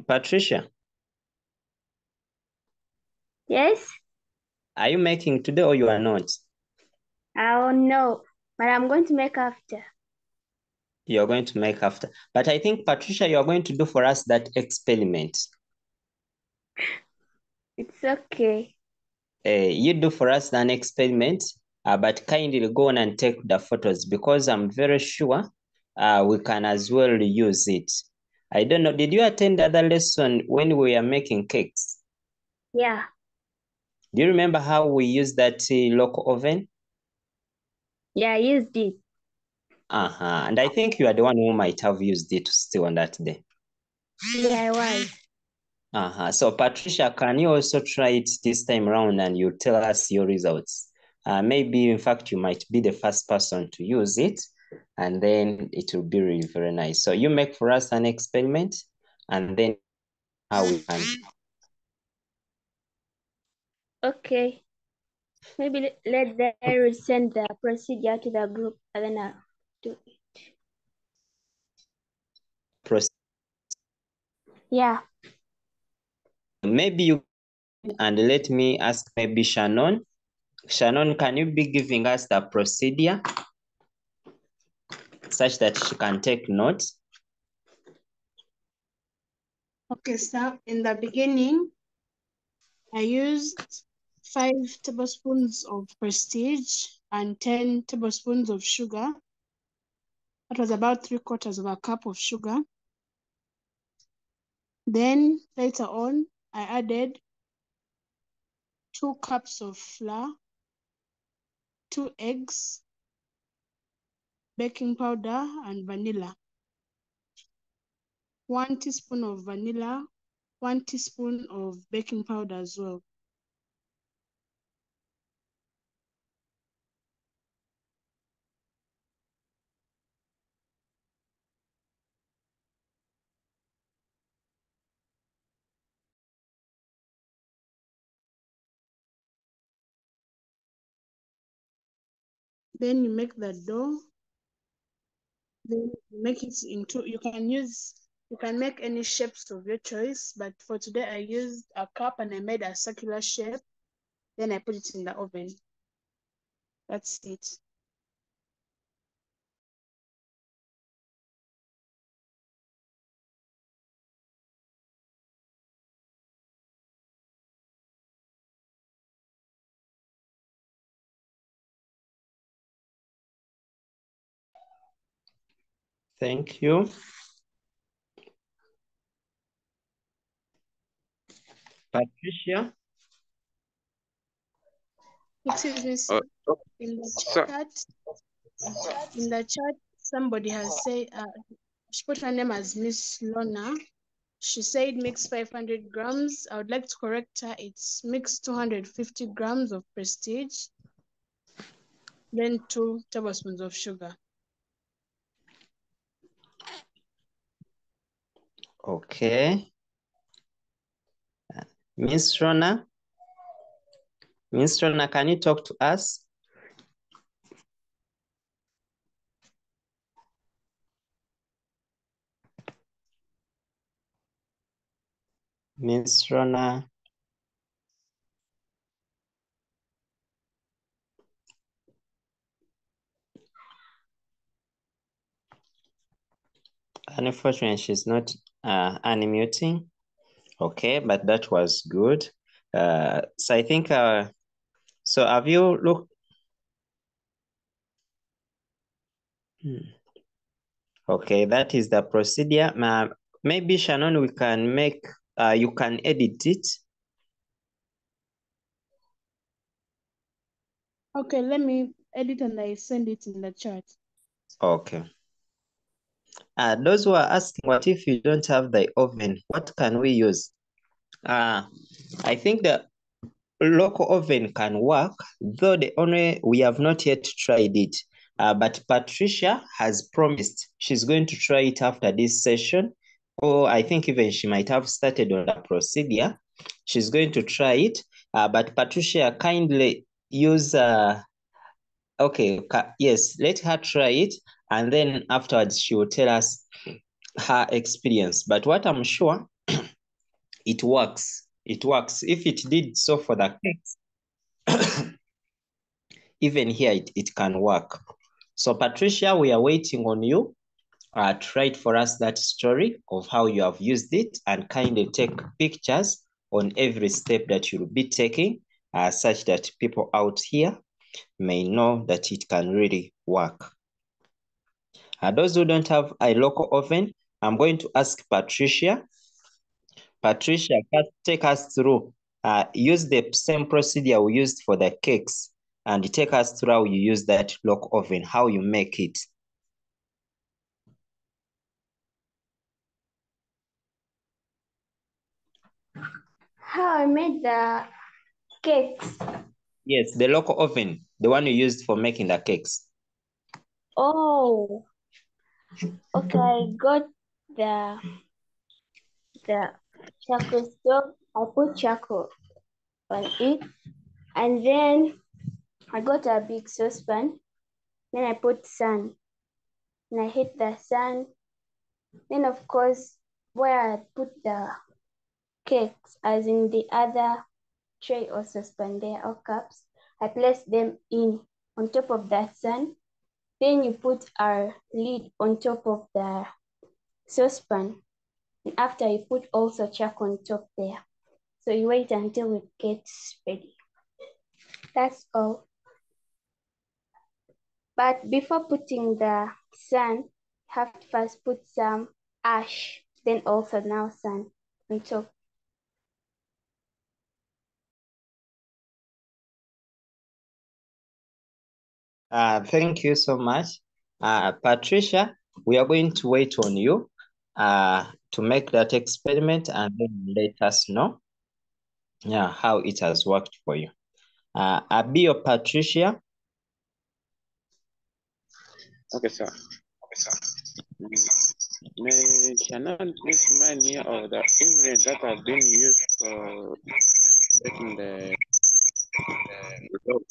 Patricia? Yes? Are you making today or you are not? Oh no, but I'm going to make after. You're going to make after. But I think, Patricia, you're going to do for us that experiment. It's okay. You do for us an experiment, but kindly go on and take the photos because I'm very sure we can as well use it. I don't know, did you attend the other lesson when we were making cakes? Yeah. Do you remember how we used that local oven? Yeah, I used it. And I think you are the one who might have used it still on that day. Yeah, I was. So Patricia, can you also try it this time around and you tell us your results? Maybe, in fact, you might be the first person to use it, and then it will be really very nice. So you make for us an experiment, and then how we can. Okay. Maybe let them send the procedure to the group and then I'll do it. Yeah. Maybe you and let me ask maybe Shannon. Shannon, can you be giving us the procedure such that she can take notes? Okay, so in the beginning, I used 5 tablespoons of Prestige and 10 tablespoons of sugar. That was about 3/4 of a cup of sugar. Then later on, I added 2 cups of flour, 2 eggs, baking powder, and vanilla. 1 teaspoon of vanilla, 1 teaspoon of baking powder as well. Then you make the dough. Then you make it into, you can make any shapes of your choice, but for today I used a cup and I made a circular shape. Then I put it in the oven. That's it. Thank you. Patricia? Excuse me, sir. In the chat, somebody has said, she put her name as Miss Lona. She said mix 500 grams. I would like to correct her. It's mix 250 grams of Prestige, then 2 tablespoons of sugar. Okay. Miss Rona? Miss Rona, can you talk to us? Miss Rona? Unfortunately, she's not unmuting. Okay, but that was good. So I think, so have you looked? Okay, that is the procedure. Maybe Shannon, we can make, you can edit it. Okay, let me edit and I send it in the chat. Okay. Those who are asking, what if you don't have the oven? What can we use? I think the local oven can work, though we have not yet tried it. But Patricia has promised she's going to try it after this session. Or I think even she might have started on the procedure. She's going to try it. But Patricia, kindly use, okay, yes, let her try it. And then afterwards, she will tell us her experience. But what I'm sure, it works. It works. If it did so for the cakes, even here it can work. So Patricia, we are waiting on you to write for us that story of how you have used it and kindly take pictures on every step that you'll be taking, such that people out here may know that it can really work. Those who don't have a local oven, I'm going to ask Patricia. Patricia, take us through, use the same procedure we used for the cakes and take us through how you use that local oven, how you make it. How I made the cakes. Yes, the local oven, the one you used for making the cakes. Oh, okay. I got the charcoal stove. I put charcoal on it, and then I got a big saucepan. Then I put sun, and I heat the sun. Then of course, where I put the cakes, as in the other tray or saucepan there or cups, I place them in on top of that sun. Then you put a lid on top of the saucepan. And after you put also charcoal on top there. So you wait until it gets ready. That's all. But before putting the sun, you have to first put some ash, then also now sun on top. Thank you so much. Patricia, we are going to wait on you to make that experiment and then let us know how it has worked for you. Abi or Patricia? Okay, sir. May Shannon please remind me of the ingredients that have been used for making the dough?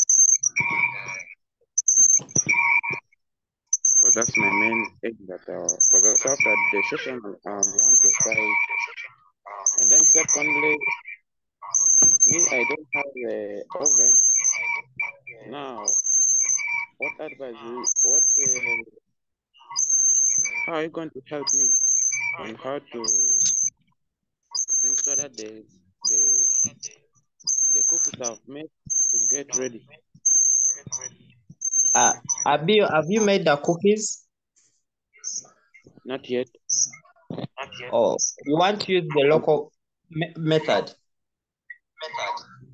egg that because also after the session want to fry it. And then secondly, me I don't have the oven. Now what advice how are you going to help me on how to ensure that the cookies I've made to get ready? Have you made the cookies? Not yet. Oh, you want to use the local method?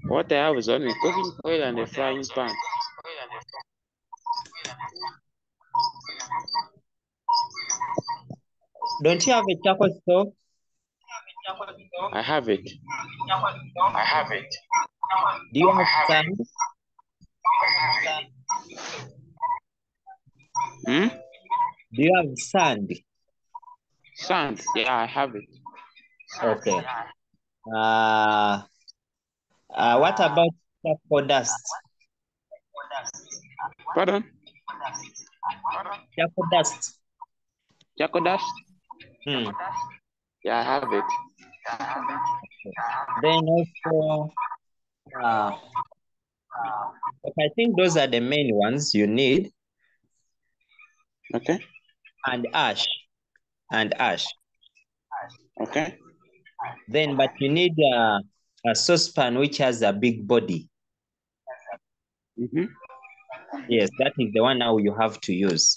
What I have is only cooking oil and a frying pan. Don't you have a charcoal stove? I have it. Do you have sand? Do you have sand? Sand? Yeah, I have it. Okay. What about charcoal dust? Pardon? Charcoal dust. Charcoal dust? Yeah, I have it. Then also, I think those are the main ones you need. Okay. And ash. Okay. Then, but you need a saucepan which has a big body. Yes, that is the one now you have to use.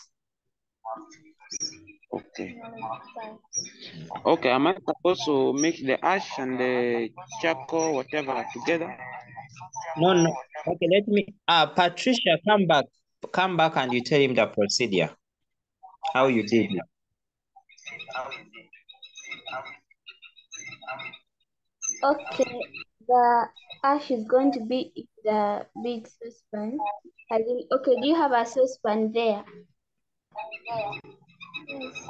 Okay. Okay, am I supposed to mix the ash and the charcoal, whatever, together? No. Okay, let me. Patricia, come back, and you tell him the procedure, how you did it. Okay, the ash is going to be in the big saucepan. Okay, do you have a saucepan there? Yes.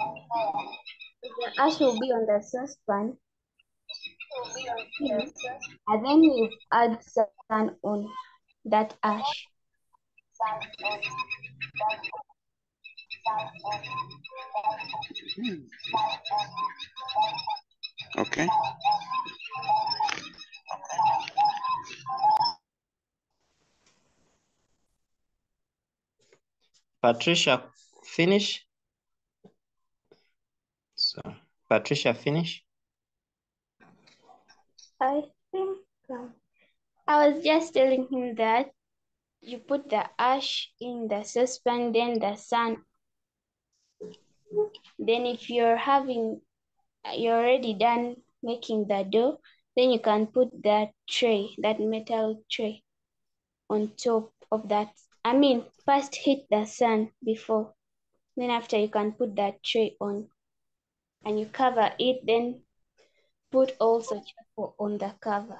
The ash will be on the saucepan. And then you add sand on that ash. Okay. Patricia, finish. So, Patricia, finish. I think I was just telling him that you put the ash in the saucepan, then the sand. Then if you're already done making the dough, then you can put that tray, that metal tray, on top of that. I mean, first heat the sand before. Then after you can put that tray on. And you cover it, then put also charcoal on the cover.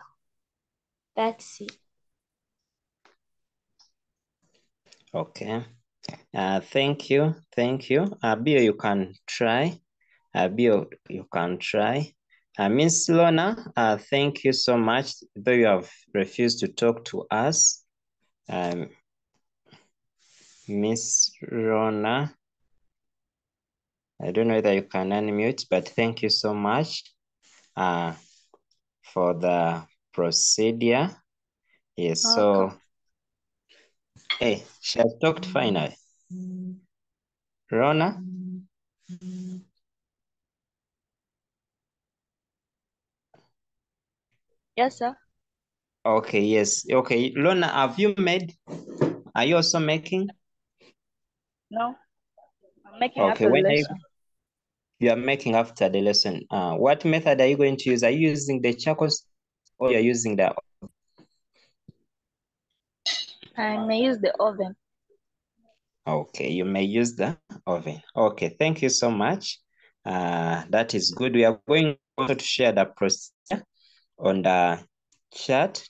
That's it. Okay. Thank you. Bill, you can try. You can try. Miss Lona, thank you so much, though you have refused to talk to us. Miss Rona, I don't know whether you can unmute, but thank you so much for the procedure. Yes, so, hey, she has talked finally. Rona? Yes, sir. Okay, yes. Okay, Lona, have you made? Are you also making? No, I'm making Okay, after the lesson. You are making after the lesson. What method are you going to use? Are you using the charcoal or you're using the? I may use the oven. Okay, you may use the oven. Okay, thank you so much. That is good. We are going also to share the procedure on the chat.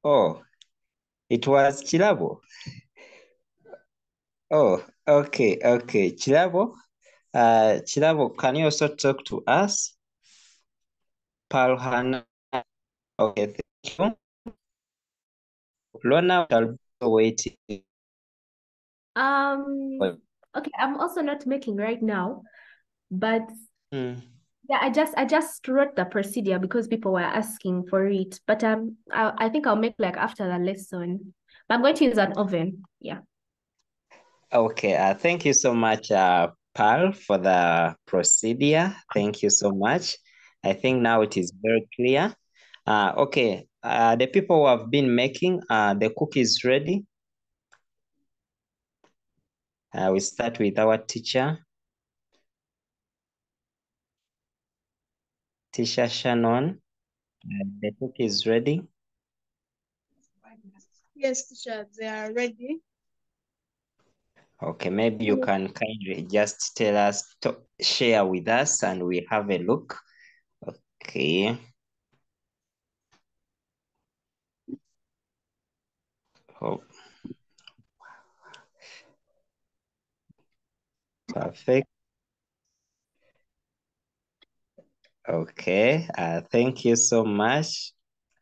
Oh, it was Chilabo. Oh, okay. Chilabo, can you also talk to us? Palhana. Okay, thank you. Lona, I'll be waiting. Okay, I'm also not making right now, but Hmm. yeah, I just wrote the procedure because people were asking for it. But I think I'll make like after the lesson. But I'm going to use an oven. Yeah. Okay, thank you so much, Pearl, for the procedure. Thank you so much. I think now it is very clear. Okay, the people who have been making the cookies ready. We start with our teacher. Teacher Shannon, the cookie is ready. Yes, teacher, they are ready. Okay, maybe you can kindly just tell us, share with us, and we have a look. Okay. Oh. Perfect. Okay, thank you so much.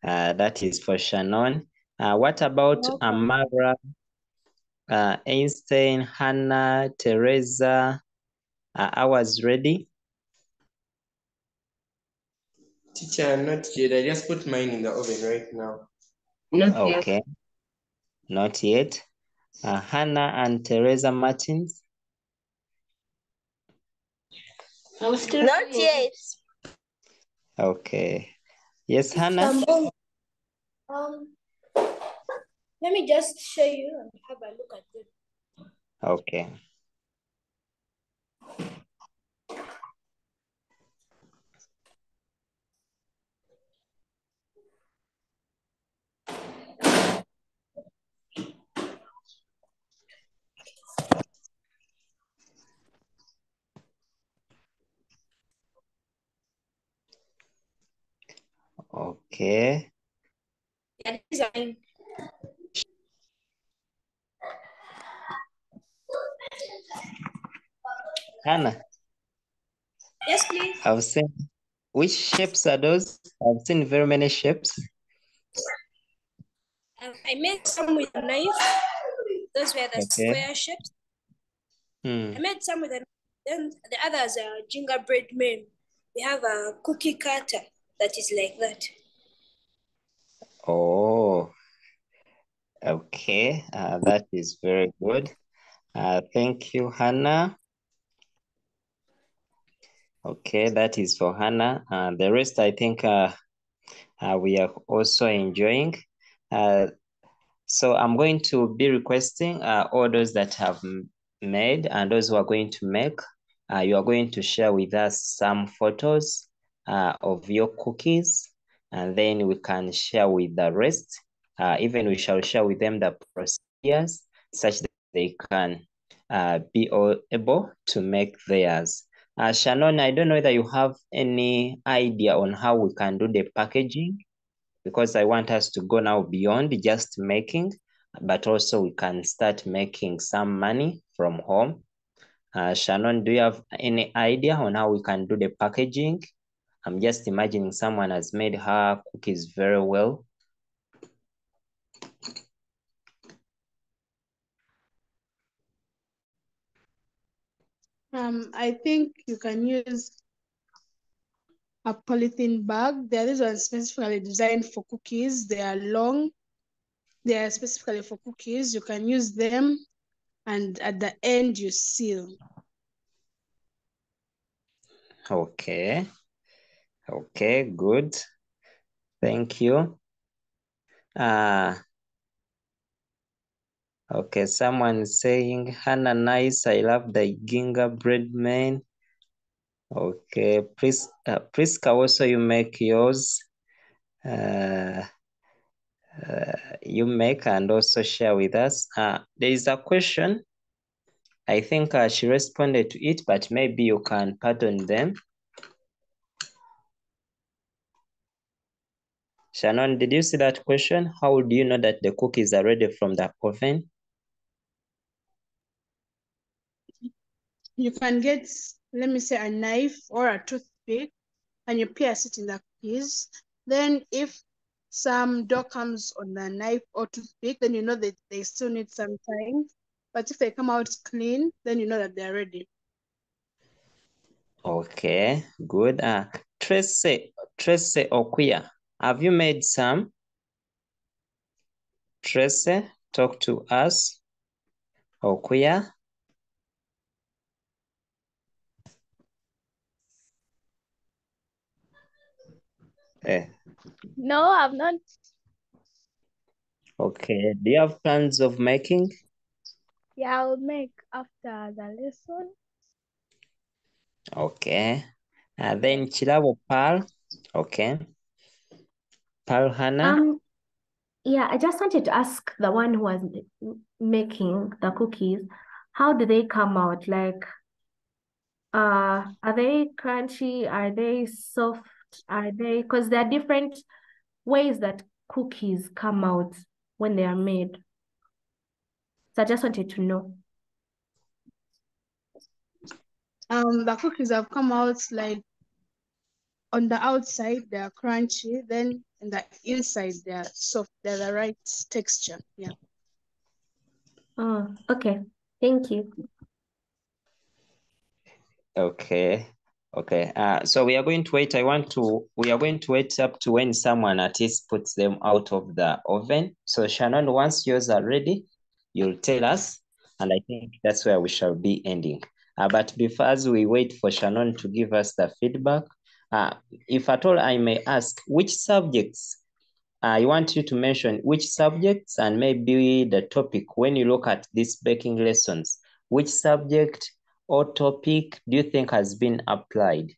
That is for Shannon. What about Amara, Einstein, Hannah, Teresa? I was ready. Teacher, not yet. I just put mine in the oven right now. Okay, not yet. Hannah and Teresa Martins. Not yet. Okay. Yes, Hannah. Let me just show you and have a look at them. Okay. Okay. Yeah, design. Hannah. Yes, please. I've seen, which shapes are those? I've seen very many shapes. I made some with a knife. Those were the square shapes. I made some with a knife. Then the others are gingerbread men. We have a cookie cutter that is like that. Oh, okay. That is very good. Thank you, Hannah. Okay, that is for Hannah. The rest, I think, we are also enjoying. So I'm going to be requesting all those that have made and those who are going to make, you are going to share with us some photos of your cookies, and then we can share with the rest. Even we shall share with them the procedures such that they can be able to make theirs. Shannon, I don't know whether you have any idea on how we can do the packaging, because I want us to go now beyond just making, but also we can start making some money from home. Shannon, do you have any idea on how we can do the packaging? I'm just imagining someone has made her cookies very well. I think you can use a polythene bag. There is one specifically designed for cookies. They are long. They are specifically for cookies. You can use them, and at the end you seal. Okay. Okay, good. Thank you. Okay, someone saying, Hannah, nice. I love the gingerbread man. Okay, Priska, also you make yours. You make and also share with us. There is a question. I think she responded to it, but maybe you can pardon them. Shannon, did you see that question? How do you know that the cookies are ready from the oven? You can get, let me say, a knife or a toothpick, and you pierce it in the cookies. Then if some dough comes on the knife or toothpick, then you know that they still need some time. But if they come out clean, then you know that they're ready. Okay, good. Tracy Okuya, have you made some? Tracy, talk to us. Okuya. No, I've not. Okay, do you have plans of making? Yeah, I'll make after the lesson. Okay. Then Chilabo Pal. Okay. Pal Hannah. Yeah, I just wanted to ask the one who was making the cookies, how do they come out? Like, are they crunchy? Are they soft? Are they, because there are different ways that cookies come out when they are made. So I just wanted to know. The cookies have come out like on the outside they're crunchy, then on the inside they're soft. They're the right texture. Yeah. Oh, okay. Thank you. Okay. Okay. So we are going to wait. We are going to wait up to when someone at least puts them out of the oven. So Shannon, once yours are ready, you'll tell us. And I think that's where we shall be ending. But before, as we wait for Shannon to give us the feedback, if at all I may ask, which subjects, I want you to mention which subjects and maybe the topic when you look at these baking lessons, which subject or topic do you think has been applied?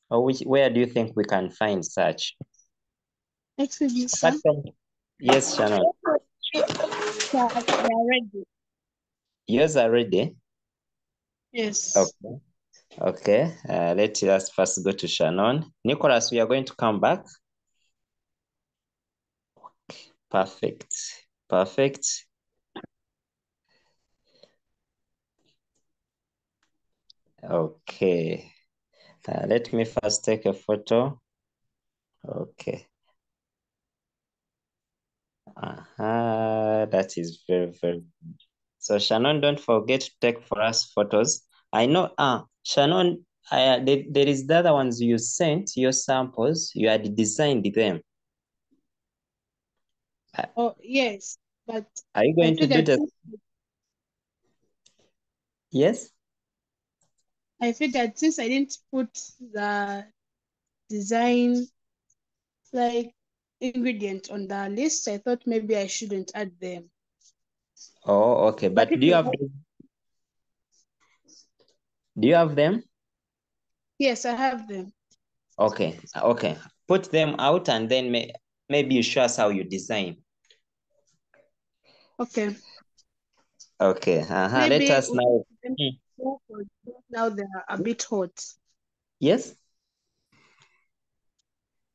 Or where do you think we can find such? Excuse me, sir. Yes, Shannon. They're ready. Yours are ready? Yes. Okay. Okay. Let us first go to Shannon. Nicholas, we are going to come back. Okay. Perfect. Perfect. Okay. Let me first take a photo. Okay. That is very, very good. So Shannon, don't forget to take for us photos. I know, Shannon, there is the other ones you sent, your samples, you had designed them. Oh, yes, but are you going to do this? Yes? I figured since I didn't put the design like ingredient on the list, I thought maybe I shouldn't add them. Oh, okay. But do you have them? Yes, I have them. Okay. Okay. Put them out and then maybe you show us how you design. Okay. Okay. Maybe Let us now. Now they're a bit hot. Yes?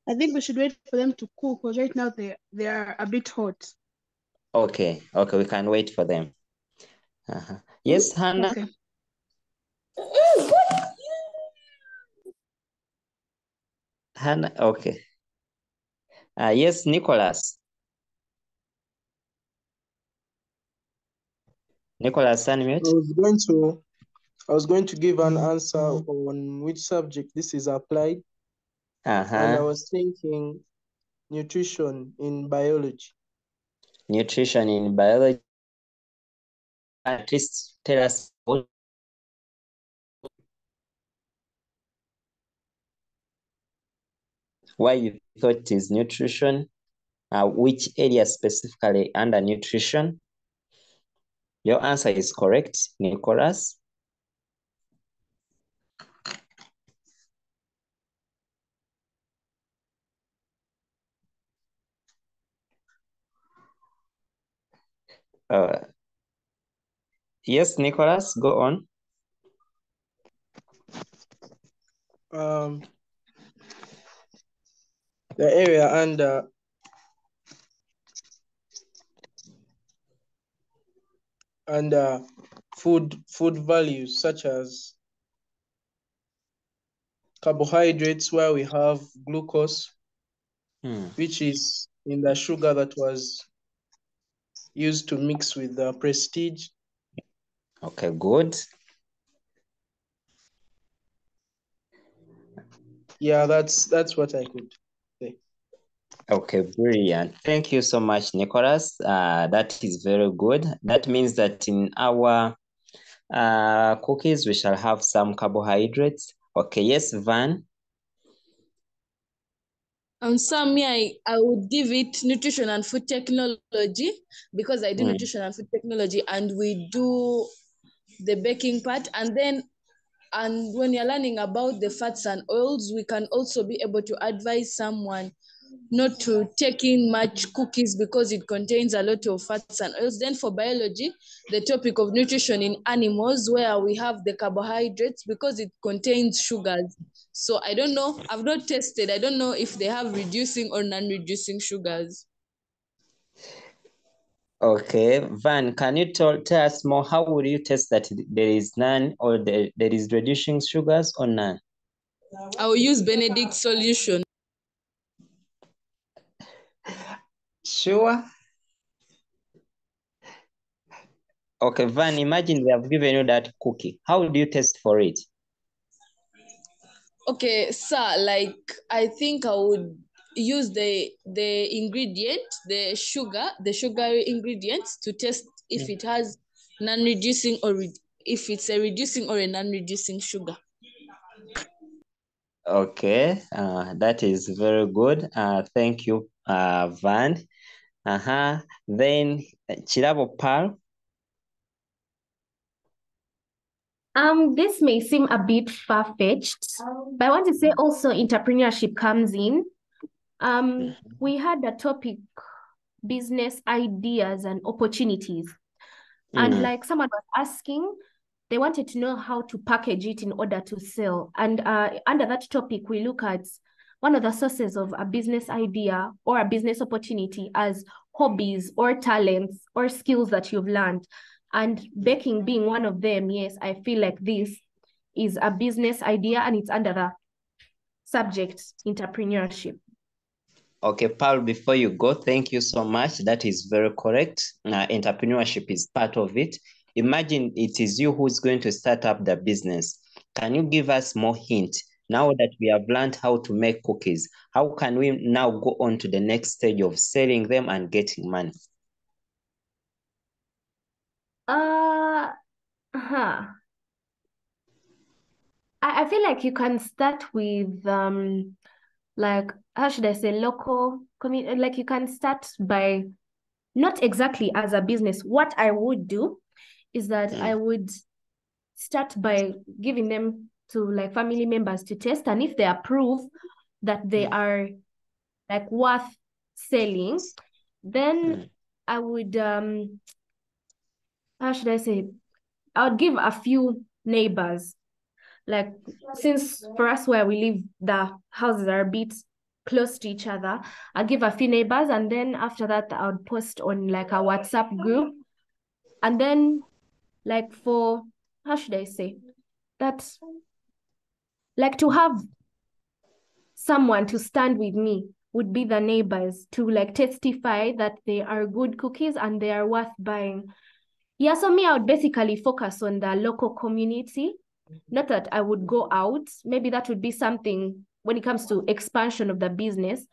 I think we should wait for them to cool because right now they are a bit hot. Okay. Okay. We can wait for them. Yes, Hannah? Okay. Hannah, okay. Yes, Nicholas. Nicholas, unmute. I was going to give an answer on which subject this is applied. And I was thinking nutrition in biology. Nutrition in biology. At least tell us why you thought it is nutrition, which area specifically under nutrition. Your answer is correct, Nicholas. Yes, Nicholas, go on. The area under food values such as carbohydrates, where we have glucose, which is in the sugar that was used to mix with the Prestige. Okay, good. Yeah, that's what I could say. Okay, brilliant. Thank you so much, Nicholas. That is very good. That means that in our cookies, we shall have some carbohydrates. Okay, yes, Van. Some me, I would give it nutrition and food technology because I do nutrition and food technology, and we do the baking part. And when you're learning about the fats and oils, we can also be able to advise someone not to take in much cookies because it contains a lot of fats and oils. Then for biology, the topic of nutrition in animals, where we have the carbohydrates because it contains sugars. So I don't know, I've not tested. I don't know if they have reducing or non-reducing sugars. Okay, Van, can you tell us more? How would you test that there is none or there is reducing sugars or none? I will use Benedict solution. Sure. Okay, Van, imagine they have given you that cookie. How do you test for it? Okay, sir, like I think I would use the ingredient, the sugary ingredients to test if it has non-reducing or if it's a reducing or a non-reducing sugar. Okay, that is very good. Thank you, Van. Then Chirabo Pal. This may seem a bit far-fetched, but I want to say also entrepreneurship comes in. We had a topic, business ideas and opportunities. And like someone was asking, they wanted to know how to package it in order to sell. And under that topic, we look at one of the sources of a business idea or a business opportunity as hobbies or talents or skills that you've learned. And baking being one of them, yes, I feel like this is a business idea and it's under the subject entrepreneurship. Okay, Paul, before you go, thank you so much. That is very correct. Entrepreneurship is part of it. Imagine it is you who's going to start up the business. Can you give us more hint? Now that we have learned how to make cookies, how can we now go on to the next stage of selling them and getting money? I feel like you can start with like, how should I say, local community. Like you can start by not exactly as a business. What I would do is that I would start by giving them to like family members to test, and if they approve that they are like worth selling, then I would how should I say, I would give a few neighbors. Like, since for us where we live, the houses are a bit close to each other, I'll give a few neighbors, and then after that I would post on like a WhatsApp group. And then like for, how should I say, that's like to have someone to stand with me would be the neighbors to like testify that they are good cookies and they are worth buying. Yeah, so me, I would basically focus on the local community. Not that I would go out. Maybe that would be something when it comes to expansion of the business,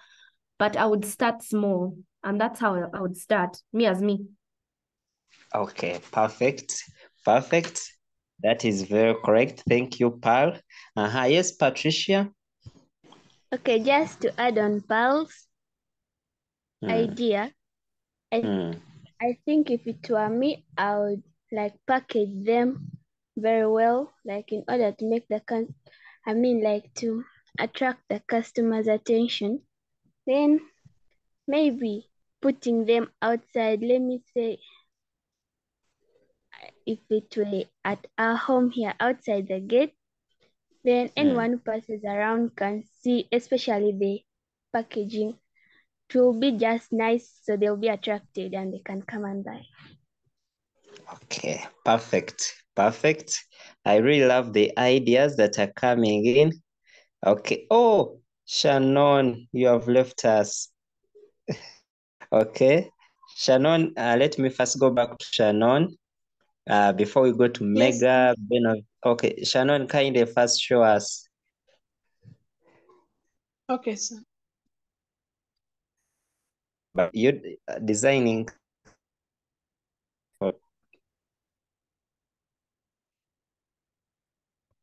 but I would start small. And that's how I would start, me as me. Okay, perfect. Perfect. That is very correct. Thank you, Paul. Yes, Patricia. Okay, just to add on Paul's idea, I think if it were me, I would like package them very well, like in order to make like to attract the customer's attention. Then maybe putting them outside, let me say, if it were at our home here outside the gate, then anyone who passes around can see, especially the packaging. It will be just nice, so they'll be attracted and they can come and buy. Okay, perfect. Perfect. I really love the ideas that are coming in. Okay. Oh, Shannon, you have left us. Okay. Shannon, let me first go back to Shannon before we go to Yes. Mega. Okay, Shannon, kindly first show us. Okay, sir. But you're designing.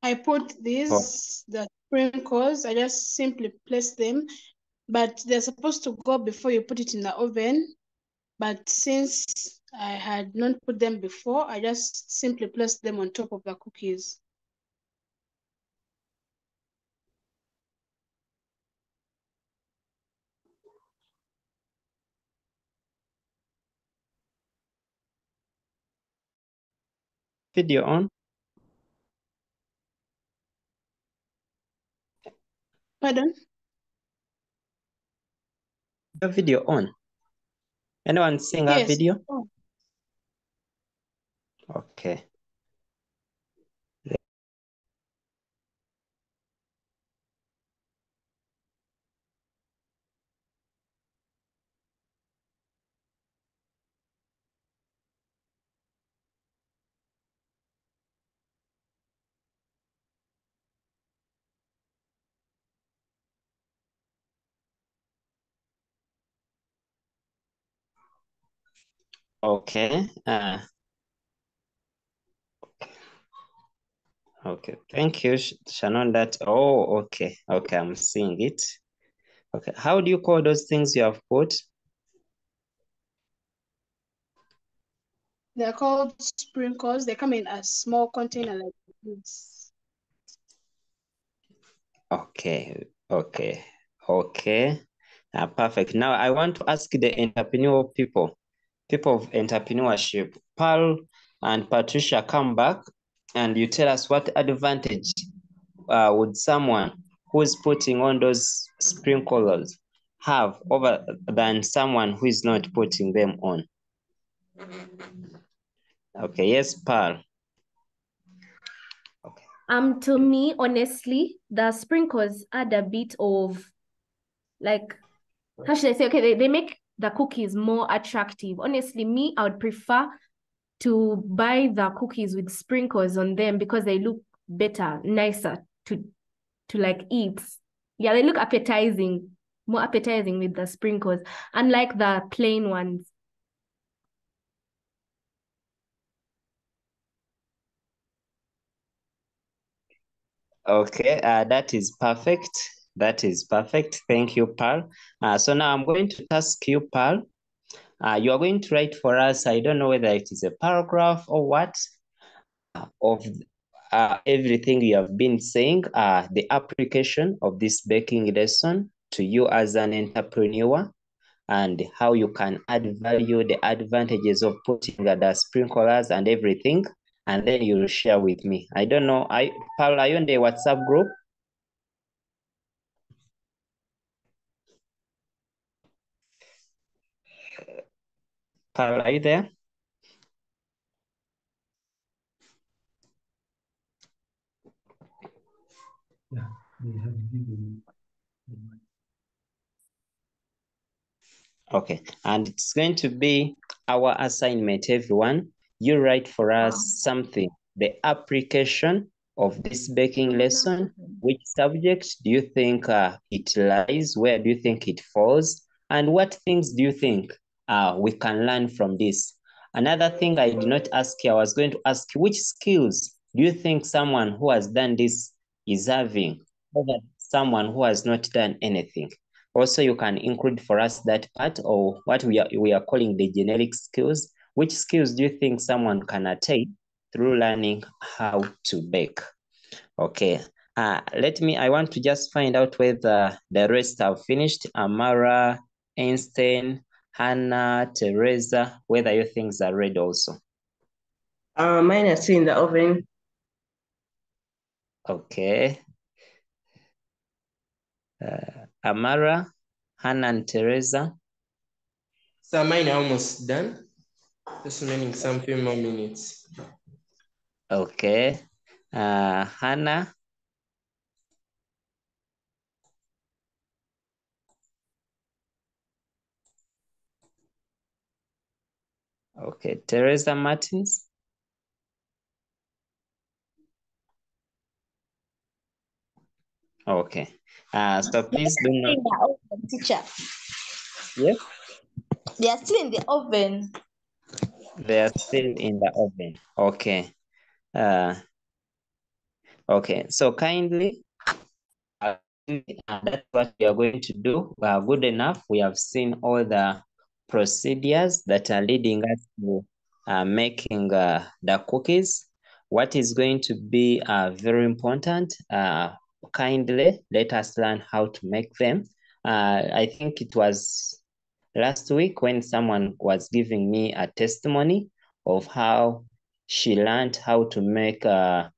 I put the sprinkles, I just simply place them, but they're supposed to go before you put it in the oven. But since I had not put them before, I just simply placed them on top of the cookies. Video on? Pardon? Your video on? Anyone seeing our Yes. video? Oh. Okay. Okay. Okay. Thank you, Shannon. Okay. Okay, I'm seeing it. Okay. How do you call those things you have put? They're called sprinkles. They come in a small container like this. Okay. Okay. Okay. Perfect. Now I want to ask the entrepreneurial people of entrepreneurship. Pearl and Patricia, come back and you tell us what advantage would someone who is putting on those sprinklers have over than someone who is not putting them on? Okay, yes, Pearl. To me, honestly, the sprinkles add a bit of, like, how should I say? Okay, they make the cookies more attractive. Honestly, me, I would prefer to buy the cookies with sprinkles on them because they look better, nicer to like eat. Yeah, they look appetizing, more appetizing with the sprinkles, unlike the plain ones. Okay, that is perfect. That is perfect. Thank you, Pearl. So now I'm going to ask you, Pearl. You are going to write for us, I don't know whether it is a paragraph or what, of everything you have been saying, the application of this baking lesson to you as an entrepreneur, and how you can add value, the advantages of putting the sprinklers and everything, and then you will share with me. I don't know, Paul, are you in the WhatsApp group? Paul, are you there? Yeah, they have given. Okay, and it's going to be our assignment, everyone. You write for us something, the application of this baking lesson. Which subject do you think it lies? Where do you think it falls? And what things do you think we can learn from this? Another thing I did not ask you, I was going to ask, which skills do you think someone who has done this is having over someone who has not done anything? Also, you can include for us that part, or what we are calling the generic skills. Which skills do you think someone can attain through learning how to bake? Okay. I want to just find out whether the rest have finished. Amara, Einstein, Hannah, Teresa, whether your things are ready also. Mine are still in the oven. Okay. Amara, Hannah, and Teresa. So mine are almost done. Just remaining some few more minutes. Okay. Hannah. Okay, Teresa Martins. Okay. So please do not. In the oven, teacher. Yes, They are still in the oven. they are still in the oven. Okay. Okay. So kindly, that's what we are going to do. Good enough. We have seen all the procedures that are leading us to making the cookies. What is going to be very important, kindly let us learn how to make them. I think it was last week when someone was giving me a testimony of how she learned how to make the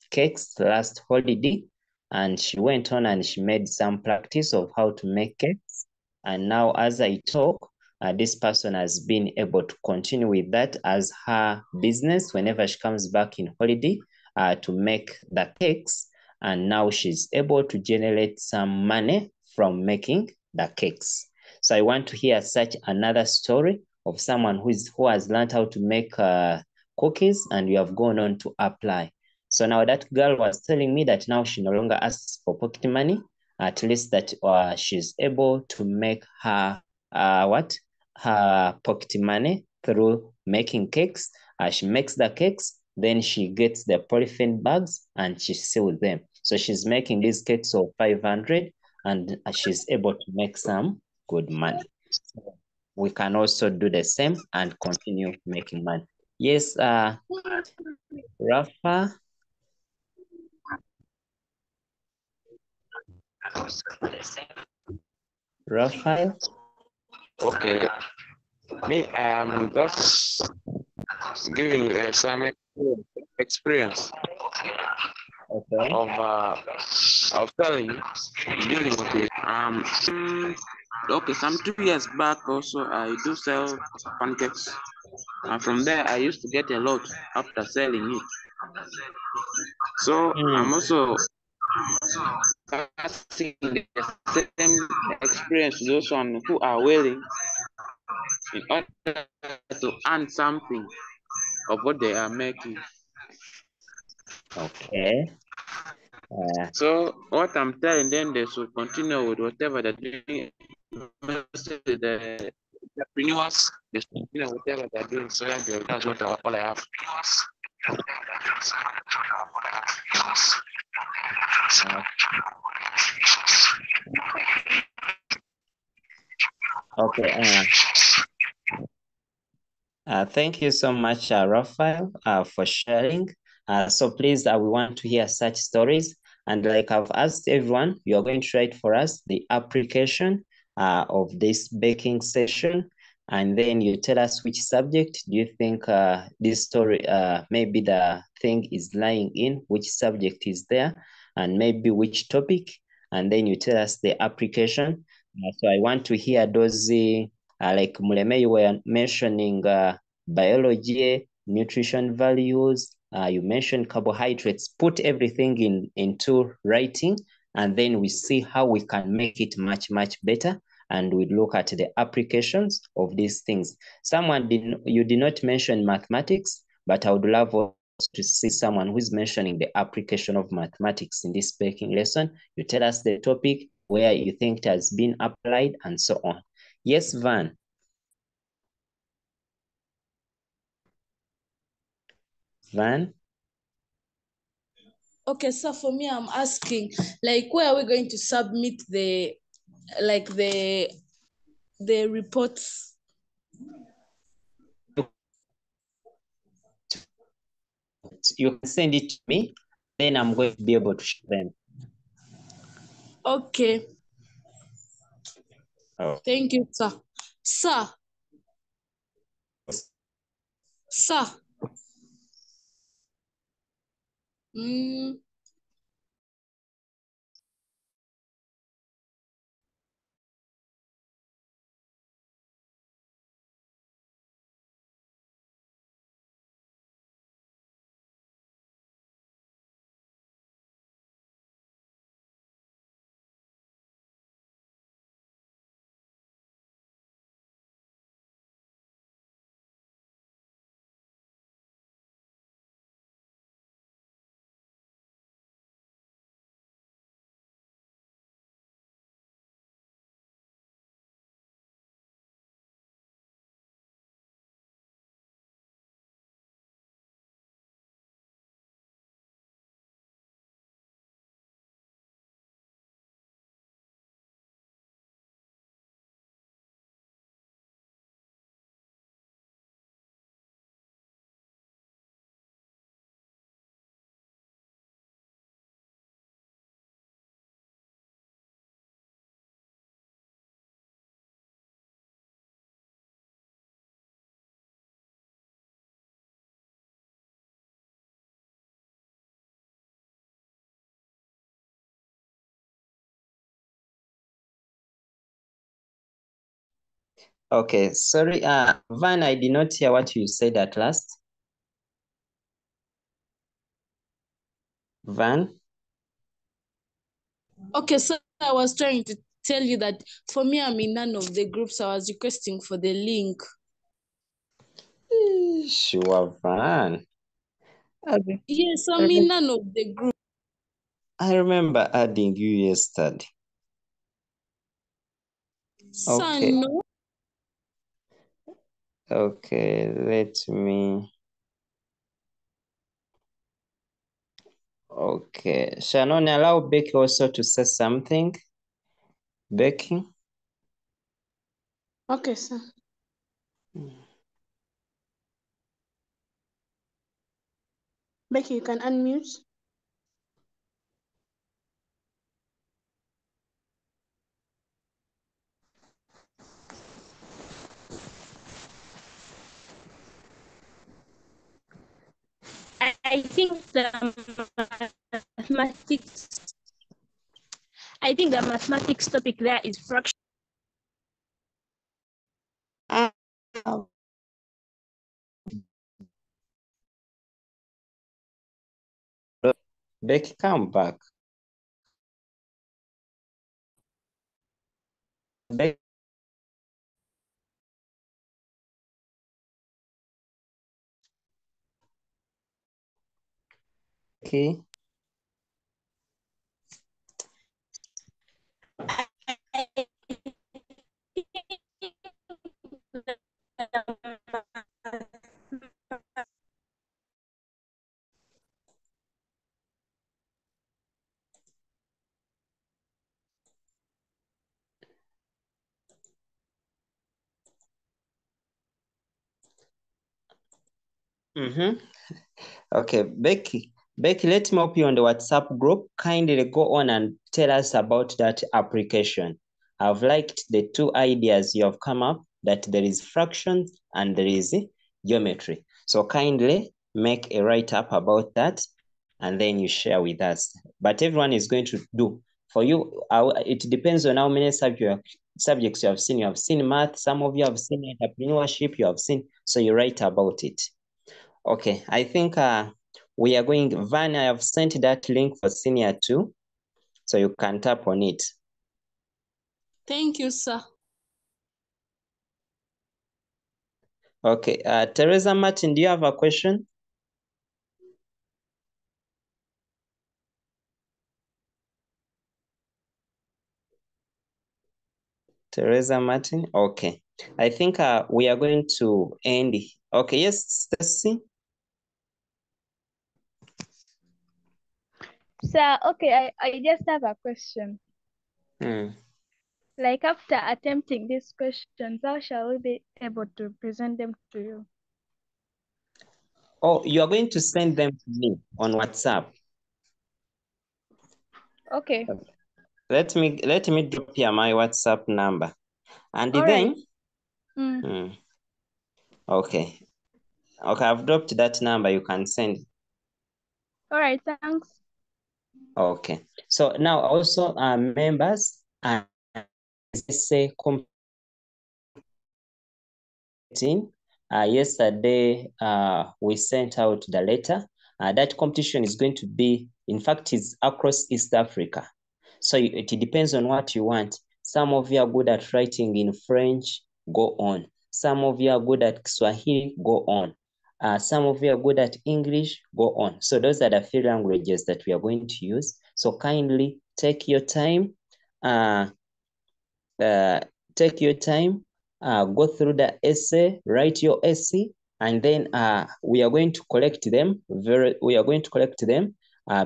cakes last holiday, and she went on and she made some practice of how to make cakes. And now as I talk, this person has been able to continue with that as her business whenever she comes back in holiday to make the cakes. And now she's able to generate some money from making the cakes. So I want to hear such another story of someone who has learned how to make cookies and you have gone on to apply. So now that girl was telling me that now she no longer asks for pocket money, at least that she's able to make her her pocket money through making cakes. She makes the cakes, then she gets the polythene bags and she sells them. So she's making these cakes of 500 and she's able to make some good money. So we can also do the same and continue making money. Yes, Rafa. Raphael. Okay. Me, I am just giving some experience Okay. of telling dealing with it. Okay, some 2 years back also I do sell pancakes, and from there I used to get a lot after selling it. So I'm also passing the same experience to those one who are willing in order to earn something of what they are making. Okay. So what I'm telling them, they should continue with whatever they're doing. The entrepreneurs, they should continue with whatever they're doing. So that's what all I have. Okay. Thank you so much, Raphael, for sharing. So please, we want to hear such stories. And like I've asked everyone, you're going to write for us the application of this baking session. And then you tell us which subject do you think this story, maybe the thing is lying in, which subject is there, and maybe which topic. And then you tell us the application. So I want to hear those, like Muleme, you were mentioning biology, nutrition values, you mentioned carbohydrates. Put everything into writing, and then we see how we can make it much, much better. And we look at the applications of these things. You did not mention mathematics, but I would love also to see someone who's mentioning the application of mathematics in this baking lesson. You tell us the topic, where you think it has been applied, and so on. Yes, Van. Van? Okay, so for me, I'm asking, like, where are we going to submit the reports? You can send it to me, then I'm going to be able to share them. Okay. Oh. Thank you, sir. Sir. Sir. Okay, sorry, Van, I did not hear what you said at last. Van? Okay, so I was trying to tell you that for me, I'm in none of the groups. I was requesting for the link. Sure, Van. Yes, I'm in none of the groups. I remember adding you yesterday. Okay. No. Okay, let me. Okay, Shannon, allow Becky also to say something. Becky? Okay, sir. Becky, you can unmute. I think the mathematics topic there is fraction. Becky, come back. Becky. Okay, Becky, let me help you on the WhatsApp group. Kindly go on and tell us about that application. I've liked the two ideas you have come up, that there is fractions and there is geometry. So kindly make a write-up about that and then you share with us. But everyone is going to do. For you, it depends on how many subjects you have seen. You have seen math, some of you have seen entrepreneurship, you have seen, so you write about it. Okay, I think we are going, Van, I have sent that link for senior 2, so you can tap on it. Thank you, sir. Okay, Teresa Martin, do you have a question? Teresa Martin, okay. I think we are going to end. Okay, yes, Stacy? Sir, okay, I just have a question. Like after attempting these questions, how shall we be able to present them to you? Oh, you are going to send them to me on WhatsApp. Okay. Let me drop here my WhatsApp number. And all then, right. Okay, I've dropped that number, you can send. All right, thanks. Okay, so now also members and say yesterday we sent out the letter. That competition is going to be, in fact, it's across East Africa. So it depends on what you want. Some of you are good at writing in French, go on. Some of you are good at Swahili, go on. Some of you are good at English, go on. So those are the few languages that we are going to use. So kindly take your time, go through the essay, write your essay, and then we are going to collect them.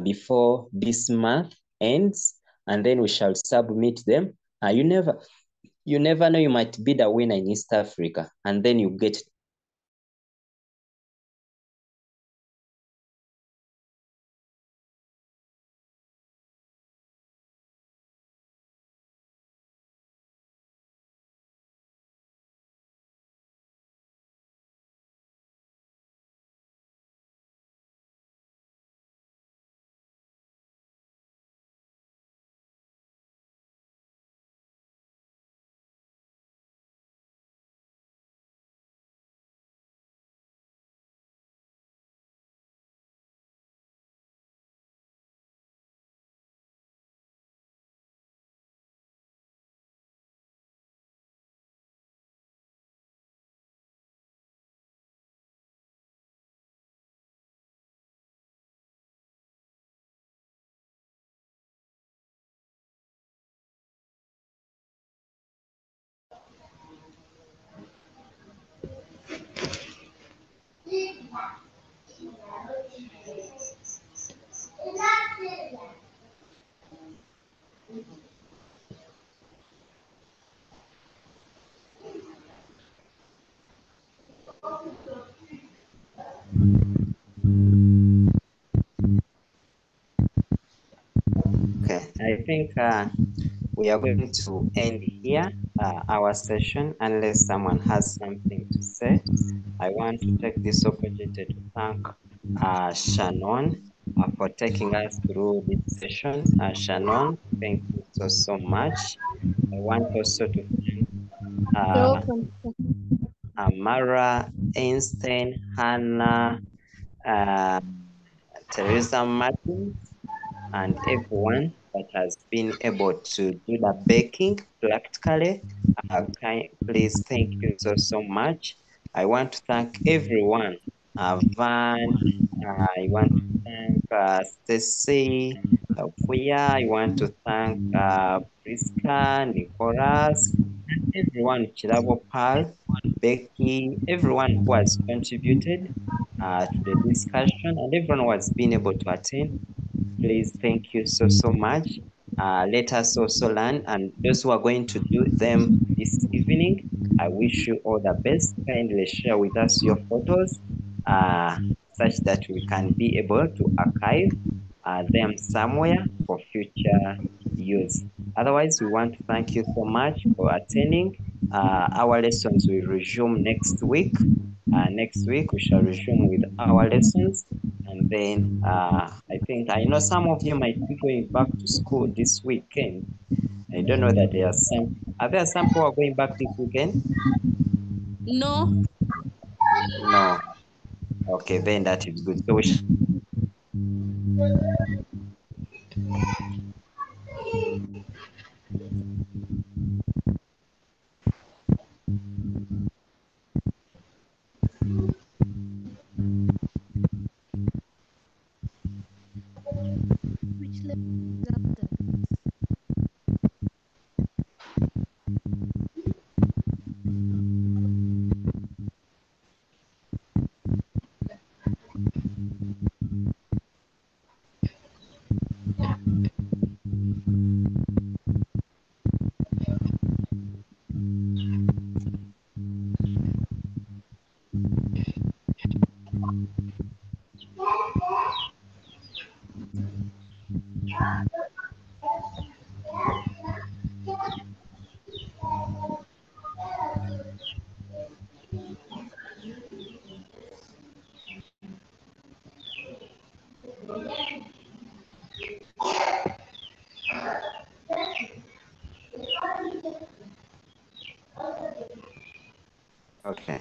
Before this month ends, and then we shall submit them. You never know, you might be the winner in East Africa, and then you get Okay, I think we are going to end here our session unless someone has something to say. I want to take this opportunity to thank Shannon for taking us through this session. Shannon, thank you so much. I want also to thank You're welcome. Amara, Einstein, Hannah, Teresa Martin, and everyone that has been able to do the baking practically. Please thank you so much. I want to thank everyone. Van, I want to thank Stacy, Fuya, I want to thank Priska, Nicholas, and everyone, Chilabo Pal, Becky, everyone who has contributed to the discussion, and everyone who has been able to attend. Please, thank you so much. Let us also learn, and those who are going to do them this evening, I wish you all the best. Kindly share with us your photos such that we can be able to archive them somewhere for future use. Otherwise, we want to thank you so much for attending. Our lessons will resume next week. Next week, we shall resume with our lessons. And then I know some of you might be going back to school this weekend. I don't know that there are there some who are going back this weekend? No. No. Okay, then that is good. So we Which level is after? Okay.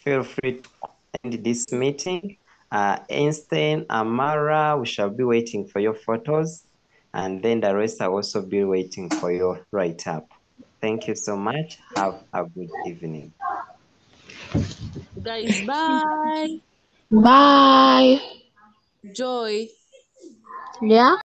Feel free to end this meeting. Einstein, Amara, we shall be waiting for your photos, and then the rest will also be waiting for your write-up. Thank you so much. Have a good evening. Guys, bye. Bye. Joy. Yeah.